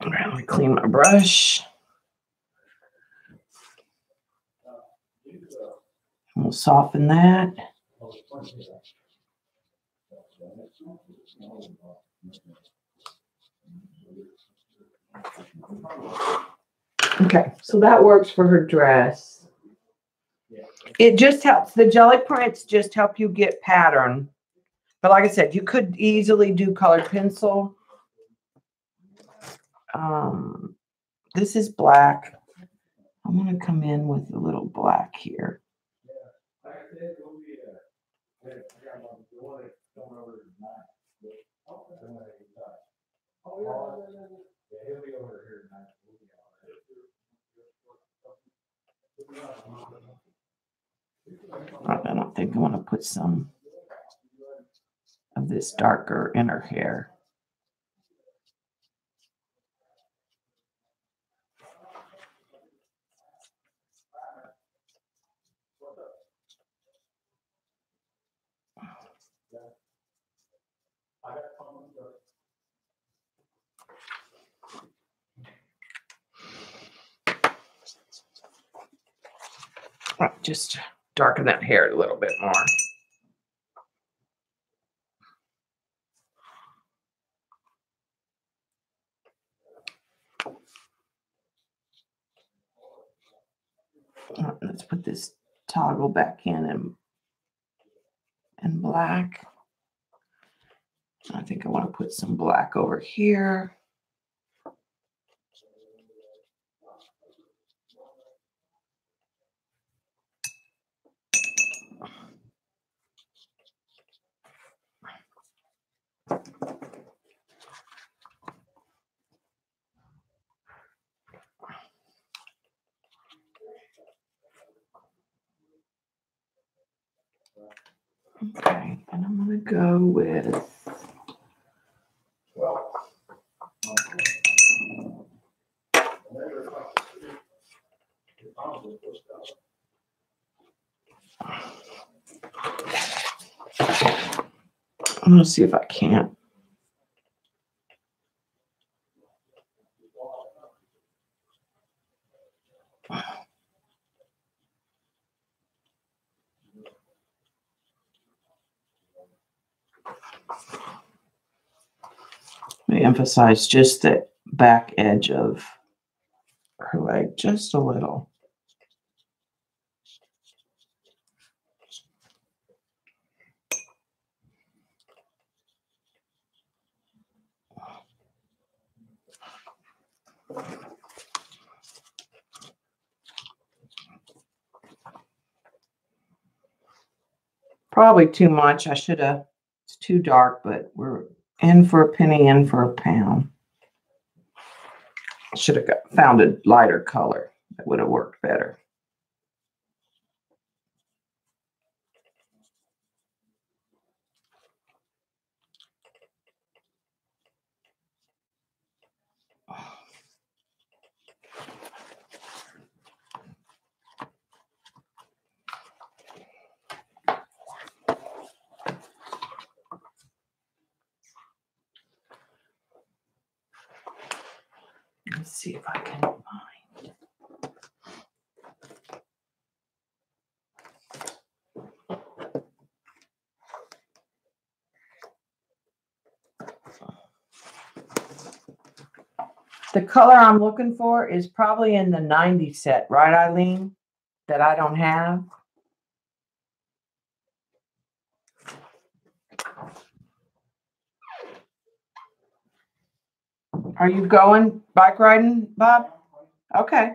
[SPEAKER 1] All right, let me clean my brush. And we'll soften that. Okay, so that works for her dress. It just helps. The jelly prints just help you get pattern. But like I said, you could easily do colored pencil. This is black. I want to come in with a little black here. I don't think I want to put some of this darker in her hair. Just darken that hair a little bit more. Let's put this toggle back in black. I think I want to put some black over here. Okay, and I'm going to go with I'm going to see if I can't. Let me emphasize just the back edge of her leg just a little. Probably too much. I should have. It's too dark, but we're in for a penny, in for a pound. I should have found a lighter color that would have worked better. Let's see if I can find. The color I'm looking for is probably in the 90 set, right, Eileen? That I don't have. Are you going bike riding, Bob? Okay.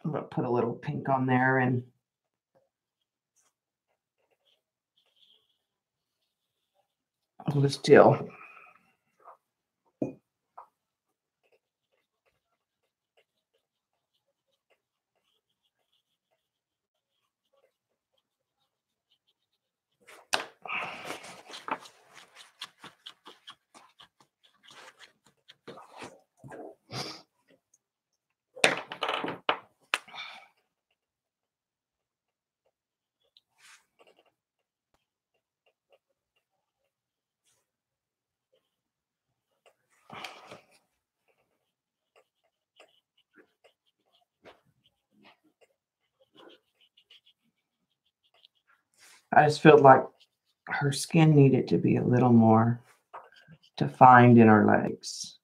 [SPEAKER 1] I'm going to put a little pink on there and hold still. I just felt like her skin needed to be a little more defined in her legs.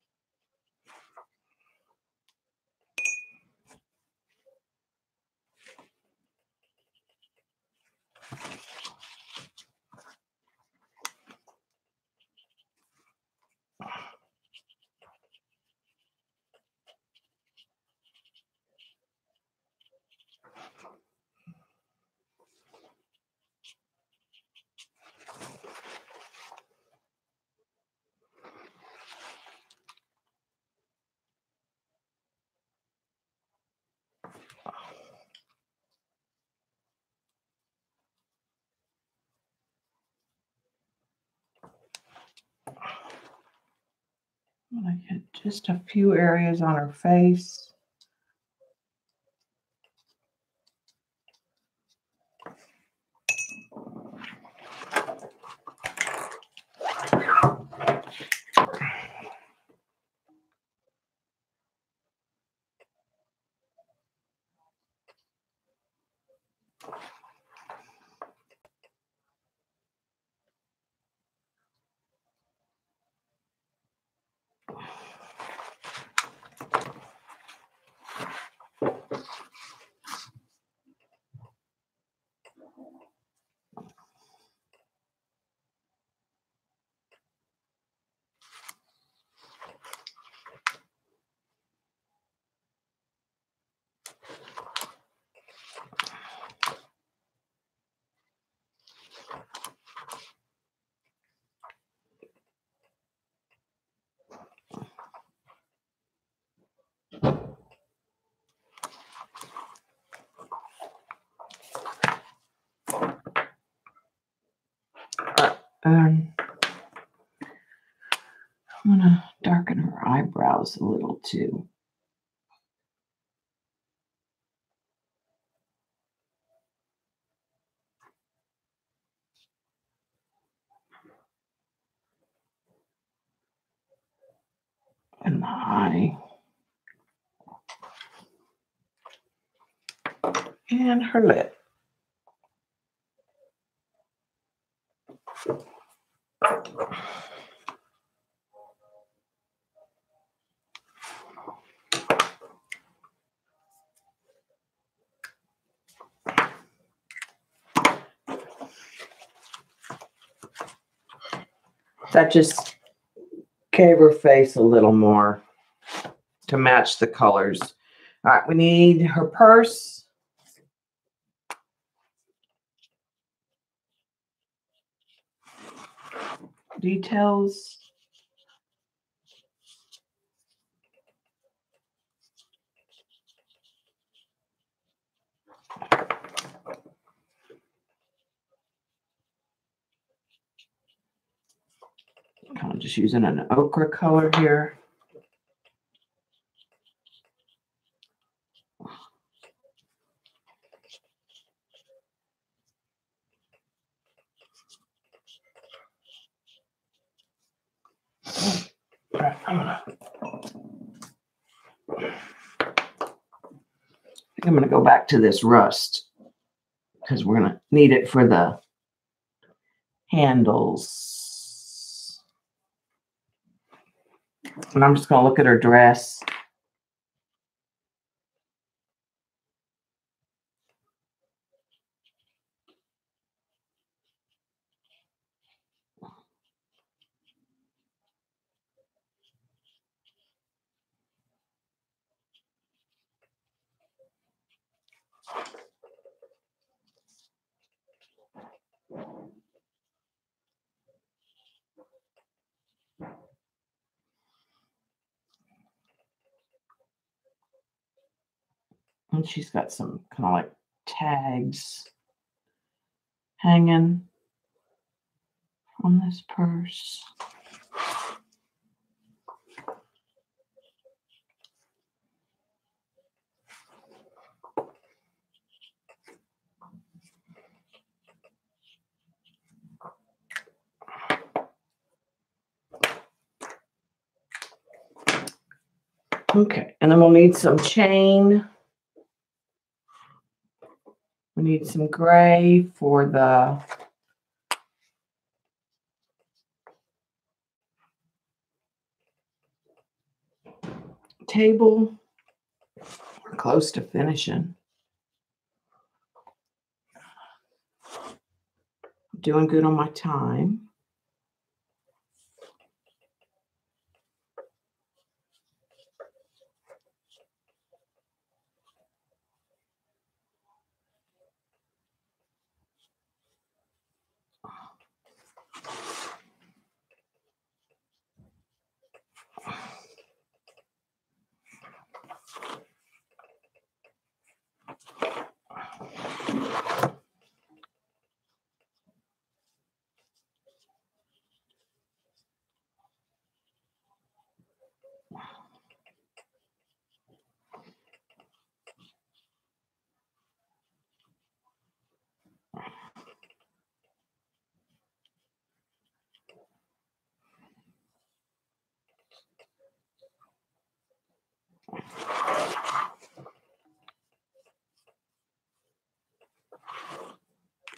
[SPEAKER 1] I get just a few areas on her face. I'm going to darken her eyebrows a little too. And the eye. And her lip. That just gave her face a little more to match the colors. All right, we need her purse. Details. Kind of just using an ochre color here. right, I'm gonna go back to this rust because we're gonna need it for the handles. And I'm just gonna look at her dress. And she's got some kind of like tags hanging on this purse. Okay, and then we'll need some chain. We need some gray for the table. We're close to finishing. Doing good on my time.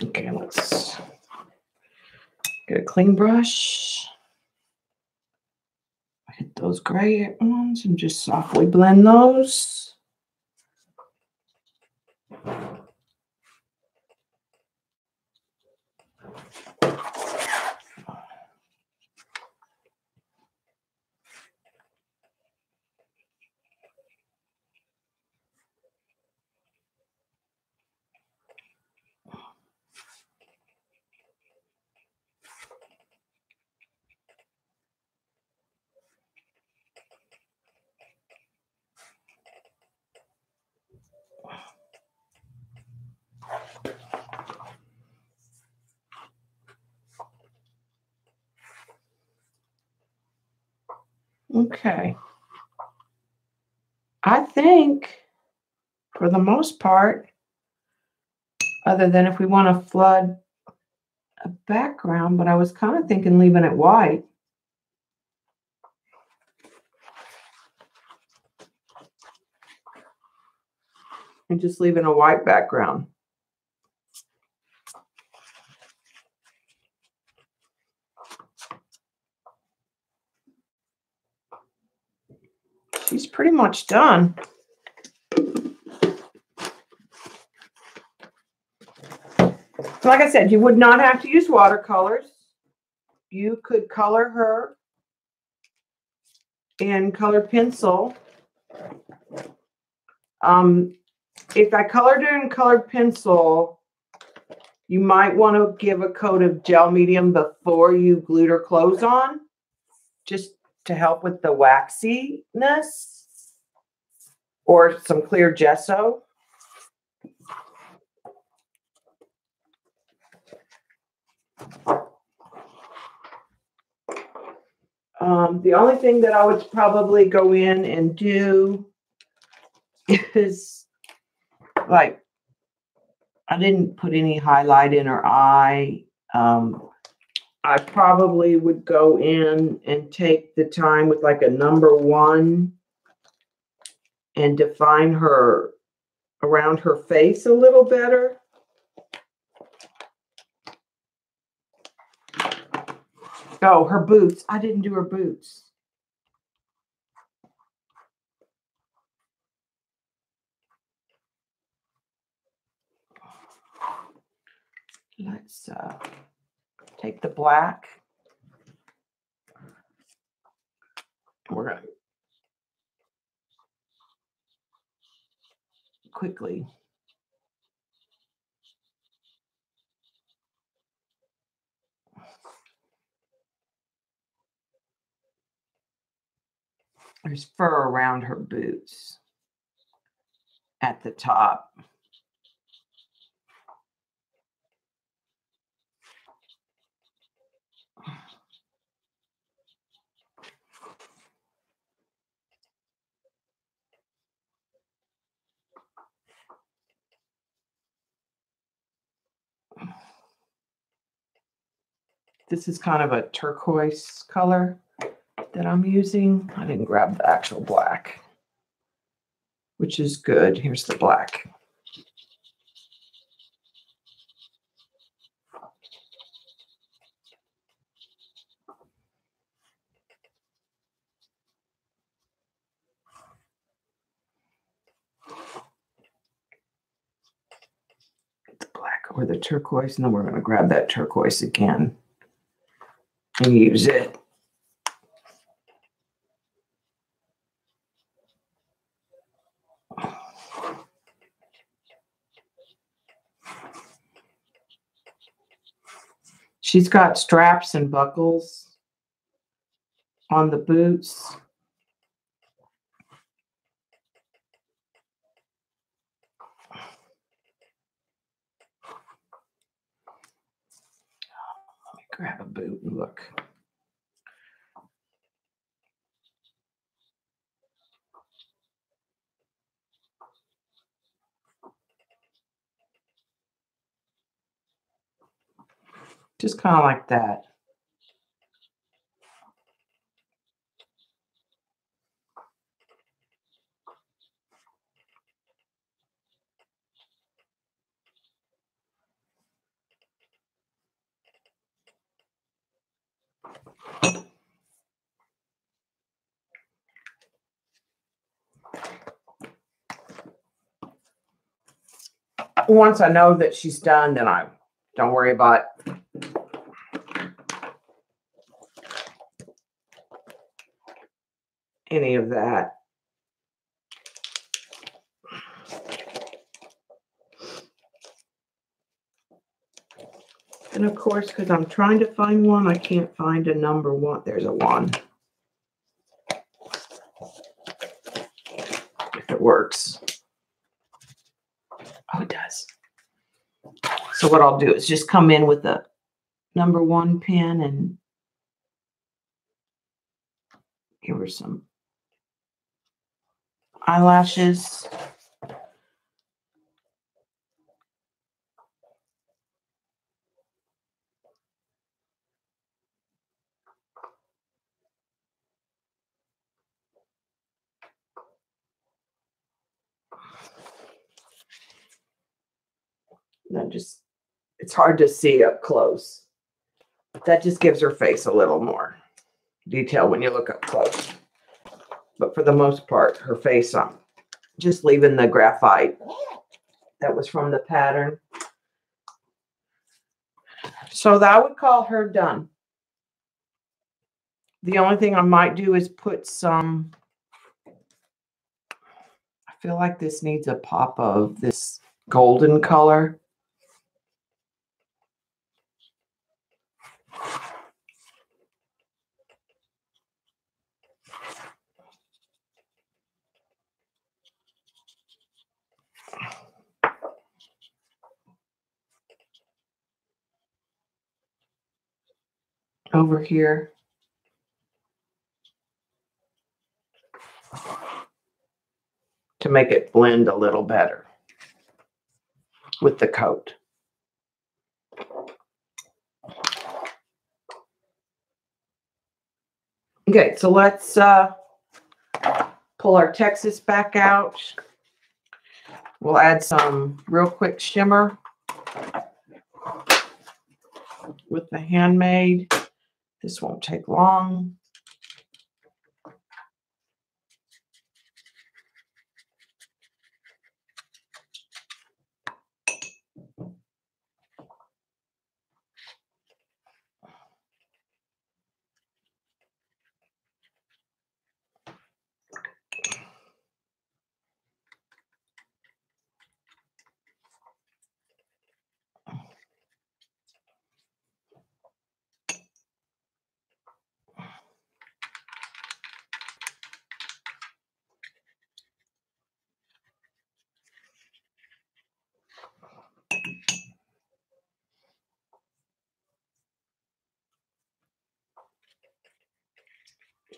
[SPEAKER 1] Okay, let's get a clean brush. Hit those gray ones and just softly blend those. Okay. I think for the most part, other than if we want to flood a background, but I was kind of thinking leaving it white. And just leaving a white background. She's pretty much done. Like I said, you would not have to use watercolors. You could color her in color pencil. If I colored her in colored pencil, you might want to give a coat of gel medium before you glued her clothes on, just to help with the waxiness, or some clear gesso. The only thing that I would probably go in and do is, like, I didn't put any highlight in her eye. I probably would go in and take the time with like a number 1 and define her around her face a little better. Oh, her boots. I didn't do her boots. Let's take the black. We're going to quickly there's fur around her boots at the top. This is kind of a turquoise color that I'm using. I didn't grab the actual black, which is good. Here's the black. The black or the turquoise, and then we're going to grab that turquoise again and use it. She's got straps and buckles on the boots. Let me grab a boot and look. Just kind of like that. Once I know that she's done, then I don't worry about any of that. And of course, because I'm trying to find one, I can't find a number 1. There's a 1. If it works. Oh, it does. So what I'll do is just come in with a number 1 pen and give her some eyelashes. That just, it's hard to see up close. That just gives her face a little more detail when you look up close. But for the most part, her face, I'm just leaving the graphite that was from the pattern. So that I would call her done. The only thing I might do is put some, I feel like this needs a pop of this golden color. Over here. To make it blend a little better with the coat. Okay, so let's pull our Texas back out. We'll add some real quick shimmer with the handmade. This won't take long.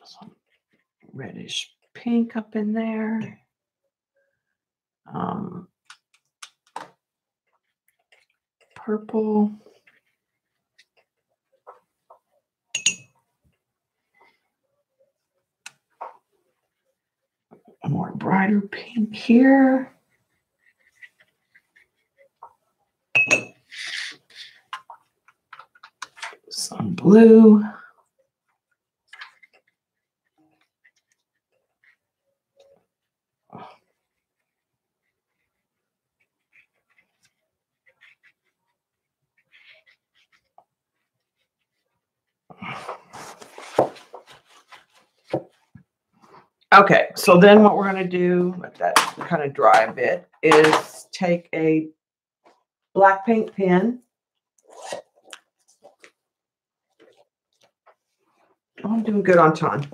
[SPEAKER 1] Some reddish pink up in there. Purple. A more brighter pink here. Some blue. Okay, so then what we're going to do, let that kind of dry a bit, is take a black paint pen. Oh, I'm doing good on time.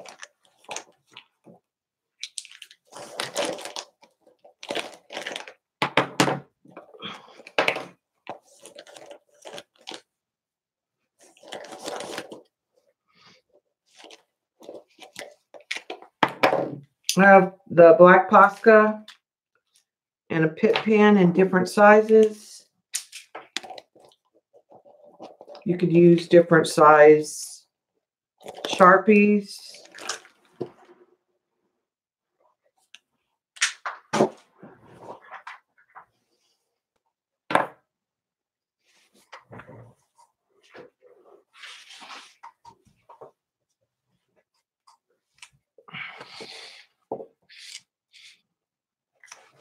[SPEAKER 1] I have the black Posca and a pit pen in different sizes. You could use different size Sharpies.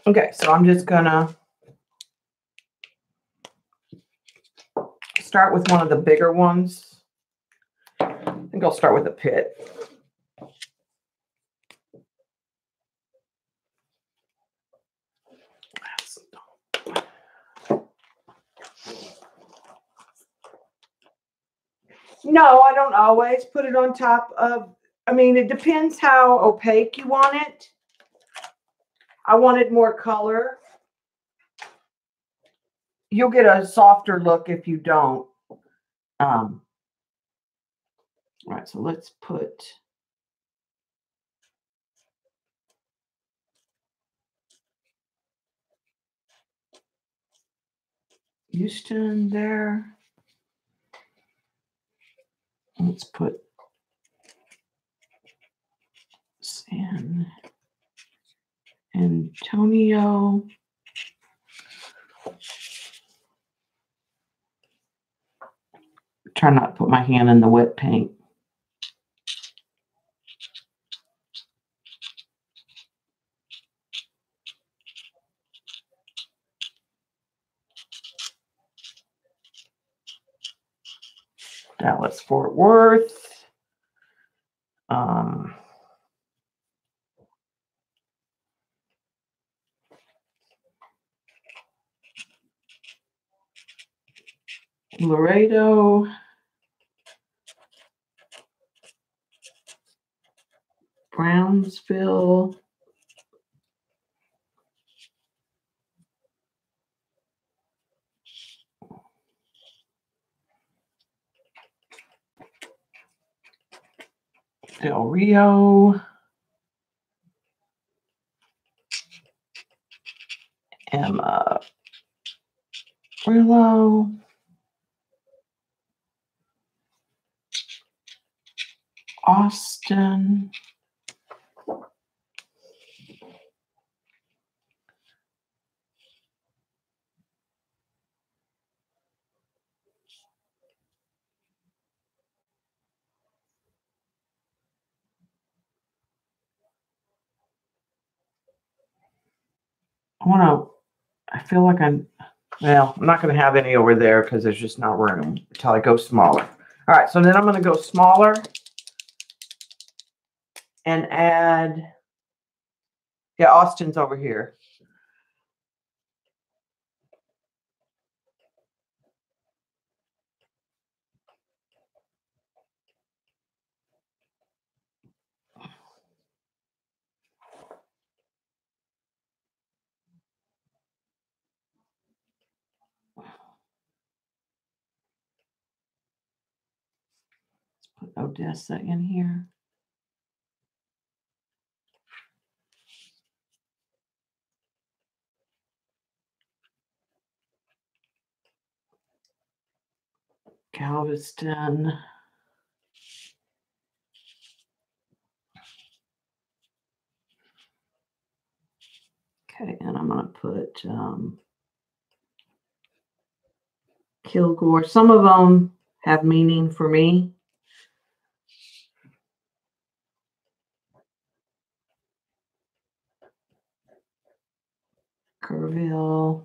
[SPEAKER 1] Okay, so I'm just gonna start with one of the bigger ones. I think I'll start with a pit. No, I don't always put it on top of, I mean, it depends how opaque you want it. I wanted more color. You'll get a softer look if you don't. All right, so let's put Houston there. Let's put San Antonio. Try not to put my hand in the wet paint. Dallas, Fort Worth. Laredo. Brownsville. Del Rio. Amarillo. Austin. I feel like I'm not going to have any over there because there's just not room until I go smaller. All right, so then I'm going to go smaller and add, yeah, Austin's over here. Let's put Odessa in here. Galveston. Okay, and I'm going to put Kilgore. Some of them have meaning for me. Kerrville.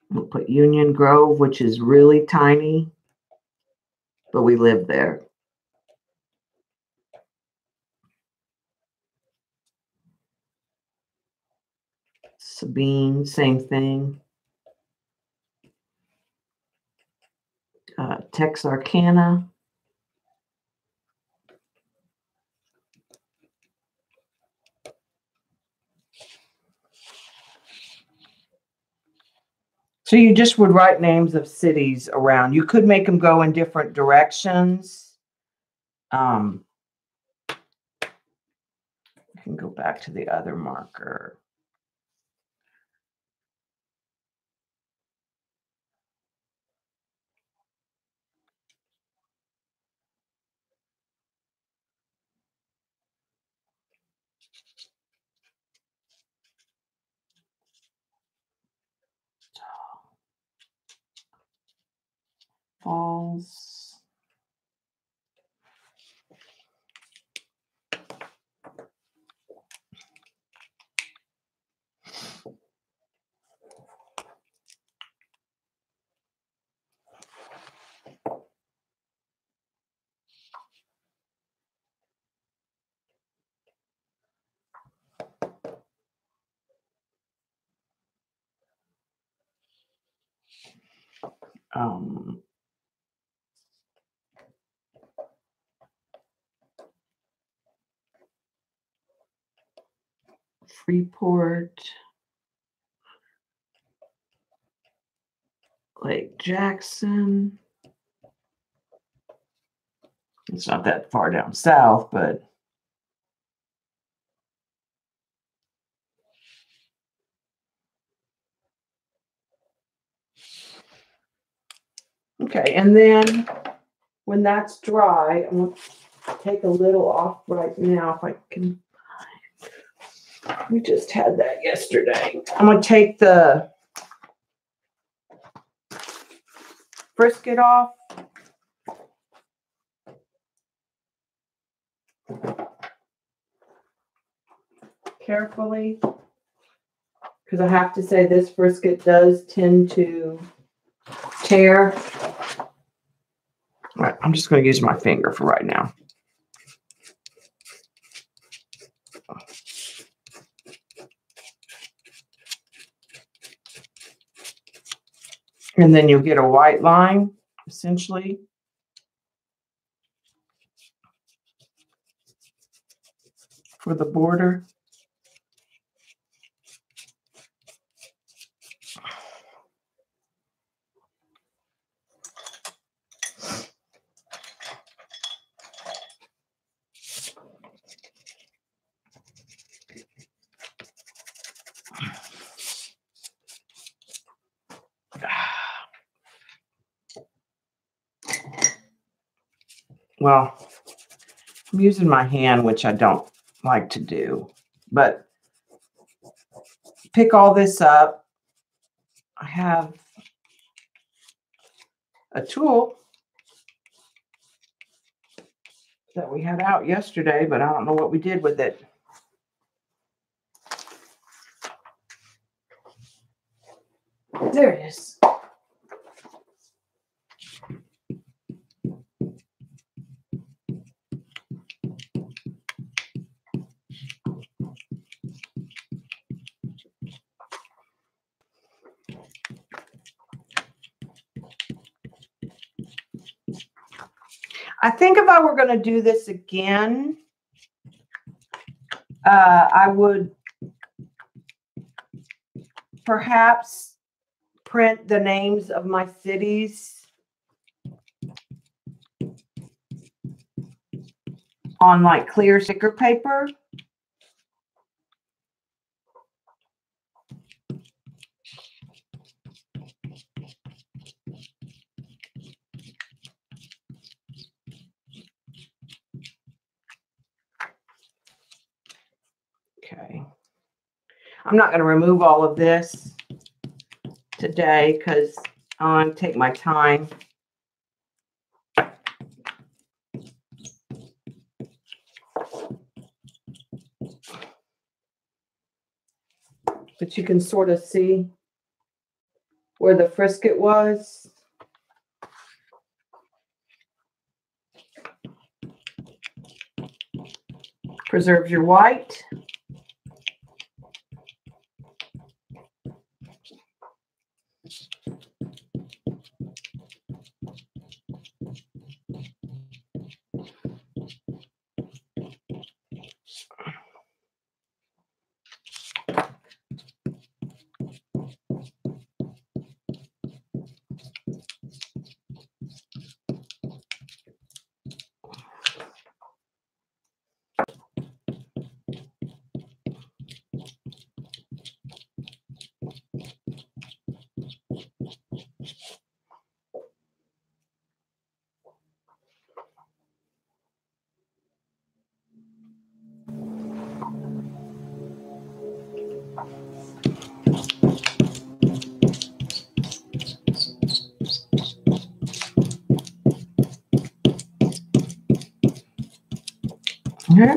[SPEAKER 1] We'll put Union Grove, which is really tiny, but we live there. Sabine, same thing. Texarkana. So you just would write names of cities around. You could make them go in different directions. I can go back to the other marker. Falls. Freeport, Lake Jackson. It's not that far down south, but okay. And then when that's dry, I'm going to take a little off right now if I can. We just had that yesterday. I'm going to take the frisket off. Carefully. Because I have to say this frisket does tend to tear. All right, I'm just going to use my finger for right now. And then you'll get a white line, essentially. For the border. well, I'm using my hand, which I don't like to do, but pick all this up. I have a tool that we had out yesterday, but I don't know what we did with it. There it is. I think if I were going to do this again, I would perhaps print the names of my cities on like clear sticker paper. Okay. I'm not going to remove all of this today because I want to take my time. But you can sort of see where the frisket was. Preserves your white.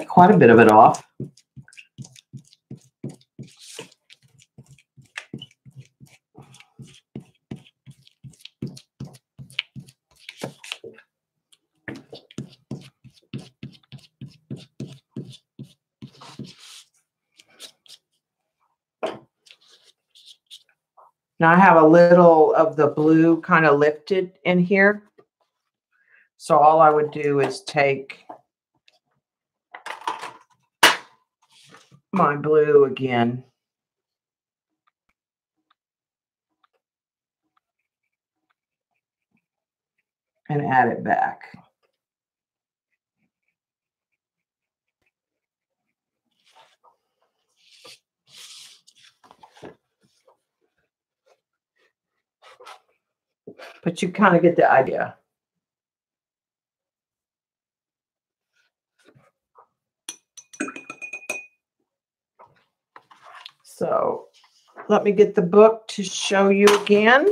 [SPEAKER 1] Quite a bit of it off. Now I have a little of the blue kind of lifted in here. So all I would do is take my blue again. And add it back. But you kind of get the idea. So let me get the book to show you again.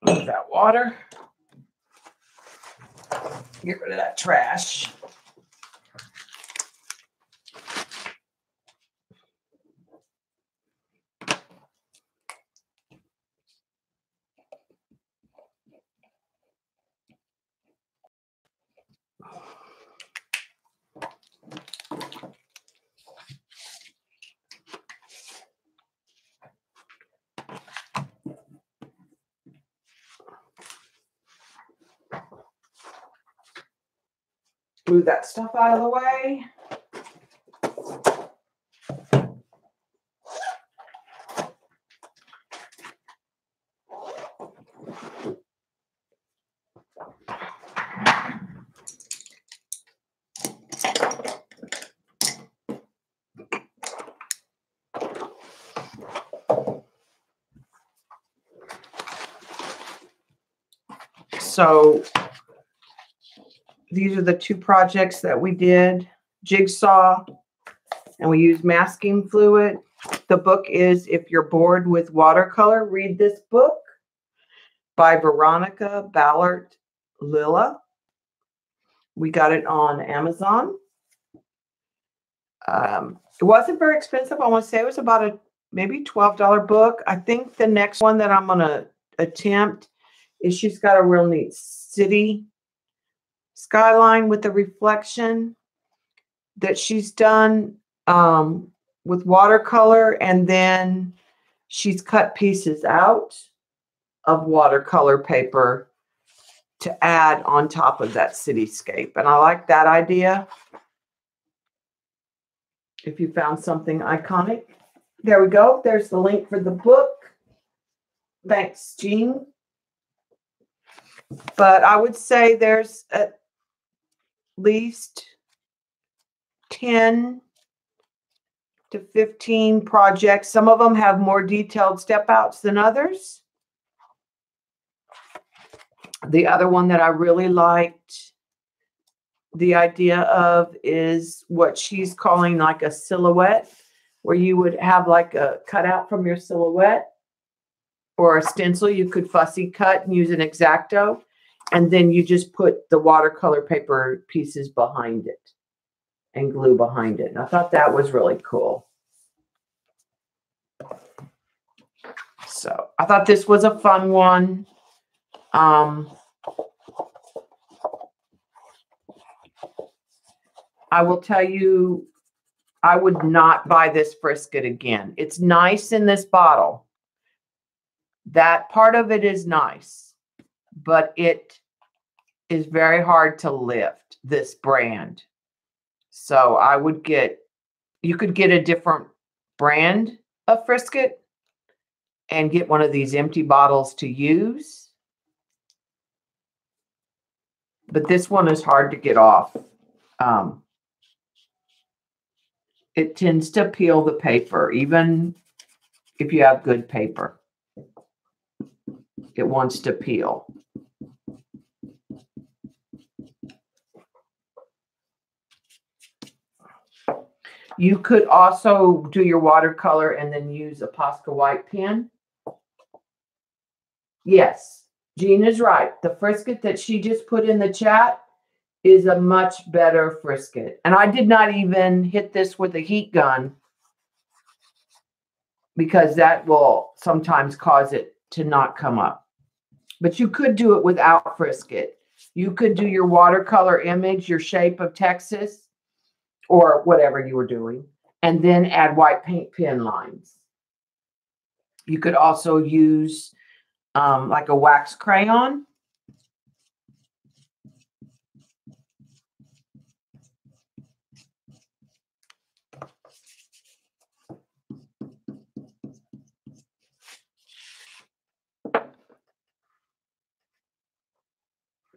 [SPEAKER 1] Move that water. Get rid of that trash. Move that stuff out of the way. So these are the two projects that we did. Jigsaw, and we use masking fluid. The book is If You're Bored with Watercolor, Read This Book by Veronica Ballard Lilla. We got it on Amazon. It wasn't very expensive. I want to say it was about a maybe $12 book. I think the next one that I'm going to attempt is she's got a real neat city skyline with the reflection that she's done with watercolor, and then she's cut pieces out of watercolor paper to add on top of that cityscape. And I like that idea. If you found something iconic. There we go. There's the link for the book. Thanks, Jean. But I would say there's at least 10 to 15 projects. Some of them have more detailed step outs than others. The other one that I really liked the idea of is what she's calling like a silhouette, where you would have like a cutout from your silhouette or a stencil. You could fussy cut and use an X-Acto, and then you just put the watercolor paper pieces behind it and glue behind it. And I thought that was really cool. So I thought this was a fun one. I will tell you, I would not buy this frisket again. It's nice in this bottle. That part of it is nice, but it is very hard to lift, this brand. So I would get, you could get a different brand of frisket and get one of these empty bottles to use. But this one is hard to get off. It tends to peel the paper, even if you have good paper. It wants to peel. You could also do your watercolor and then use a Posca white pen. Yes, Jean is right. The frisket that she just put in the chat is a much better frisket. And I did not even hit this with a heat gun because that will sometimes cause it to not come up. But you could do it without frisket. You could do your watercolor image, your shape of Texas, or whatever you were doing, and then add white paint pen lines. You could also use like a wax crayon.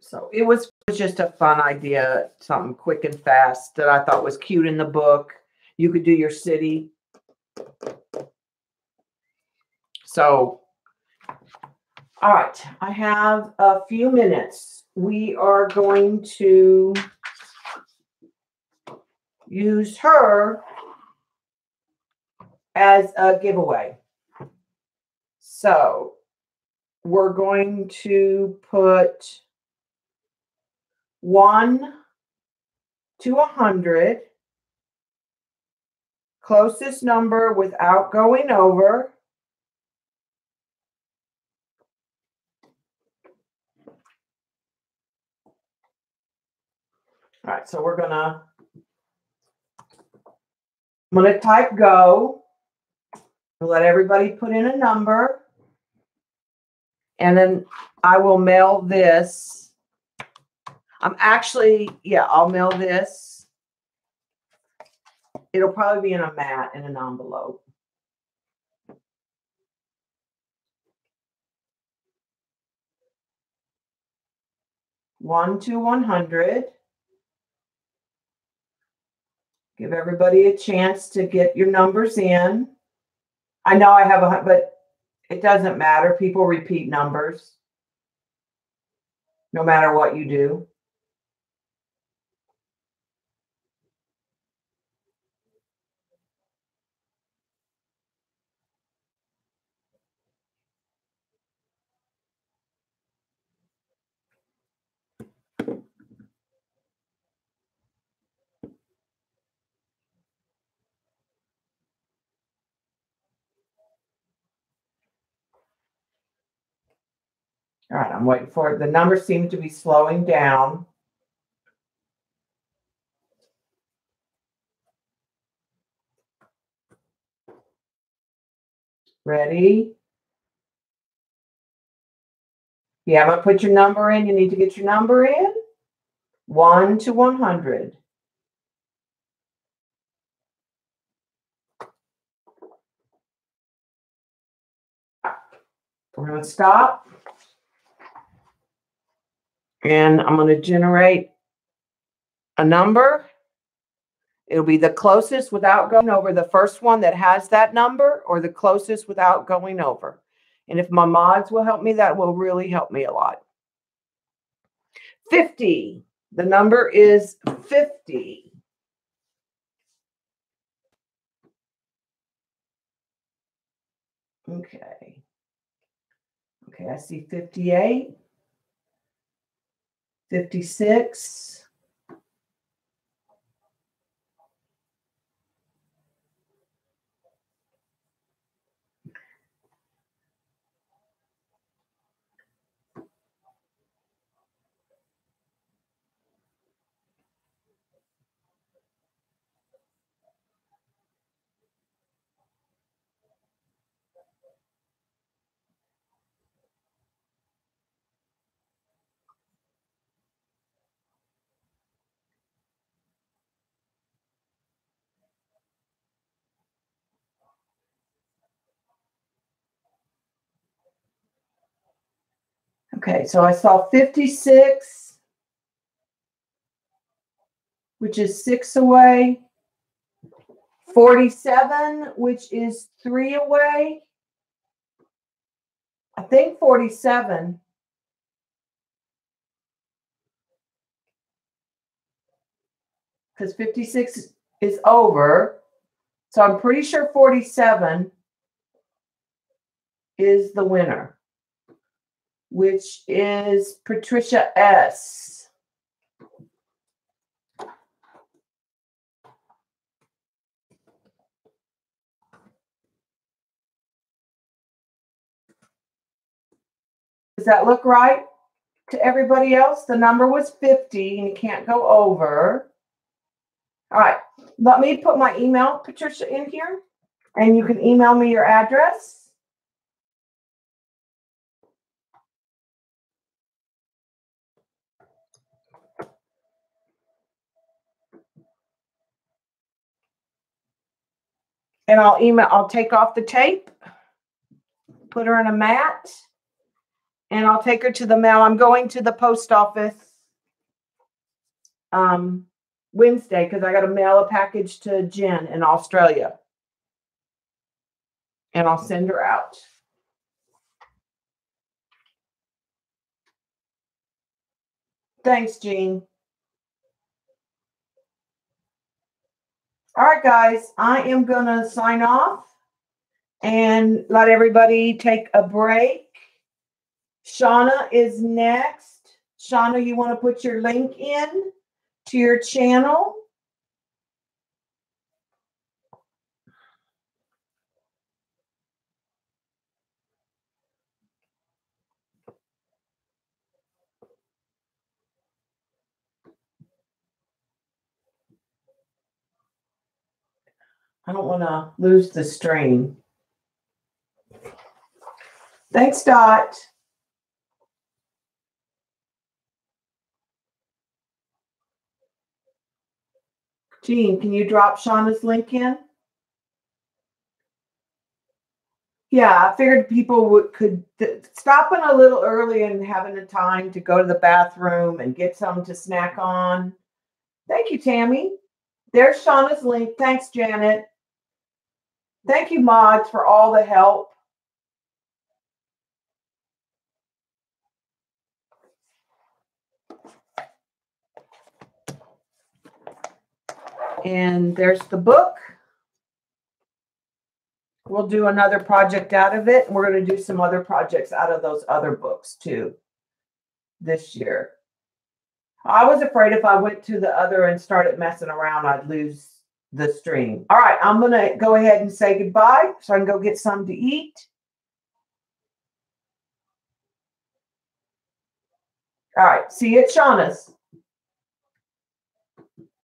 [SPEAKER 1] So it was just a fun idea, something quick and fast that I thought was cute in the book. You could do your city. So, all right, I have a few minutes. We are going to use her as a giveaway. So we're going to put 1 to 100, closest number without going over. All right, so I'm gonna type go. We'll let everybody put in a number, and then I will mail this. I'll mail this. It'll probably be in a mat in an envelope. One to 100. Give everybody a chance to get your numbers in. I know I have but it doesn't matter. People repeat numbers. no matter what you do. All right, I'm waiting for it. The numbers seem to be slowing down. Ready? You haven't put your number in. You need to get your number in. 1 to 100. We're going to stop. And I'm going to generate a number. It'll be the closest without going over. The first one that has that number, or the closest without going over. And if my mods will help me, that will really help me a lot. 50. The number is 50. Okay. Okay, I see 58. 56. Okay, so I saw 56, which is 6 away. 47, which is 3 away. I think 47. Because 56 is over. So I'm pretty sure 47 is the winner, which is Patricia S. Does that look right to everybody else? The number was 50 and you can't go over. All right, let me put my email, Patricia, in here, and you can email me your address. And I'll take off the tape, put her in a mat, and I'll take her to the mail. I'm going to the post office Wednesday because I got to mail a package to Jen in Australia. And I'll send her out. Thanks, Jean. All right, guys, I am going to sign off and let everybody take a break. Shauna is next. Shauna, you want to put your link in to your channel? I don't want to lose the stream. Thanks, Dot. Jean, can you drop Shauna's link in? Yeah, I figured people could stop in a little early and having the time to go to the bathroom and get something to snack on. Thank you, Tammy. There's Shauna's link. Thanks, Janet. Thank you, mods, for all the help. And there's the book. We'll do another project out of it. And we're going to do some other projects out of those other books too this year. I was afraid if I went to the other and started messing around, I'd lose the stream. All right, I'm going to go ahead and say goodbye so I can go get something to eat. All right, see you at Shauna's.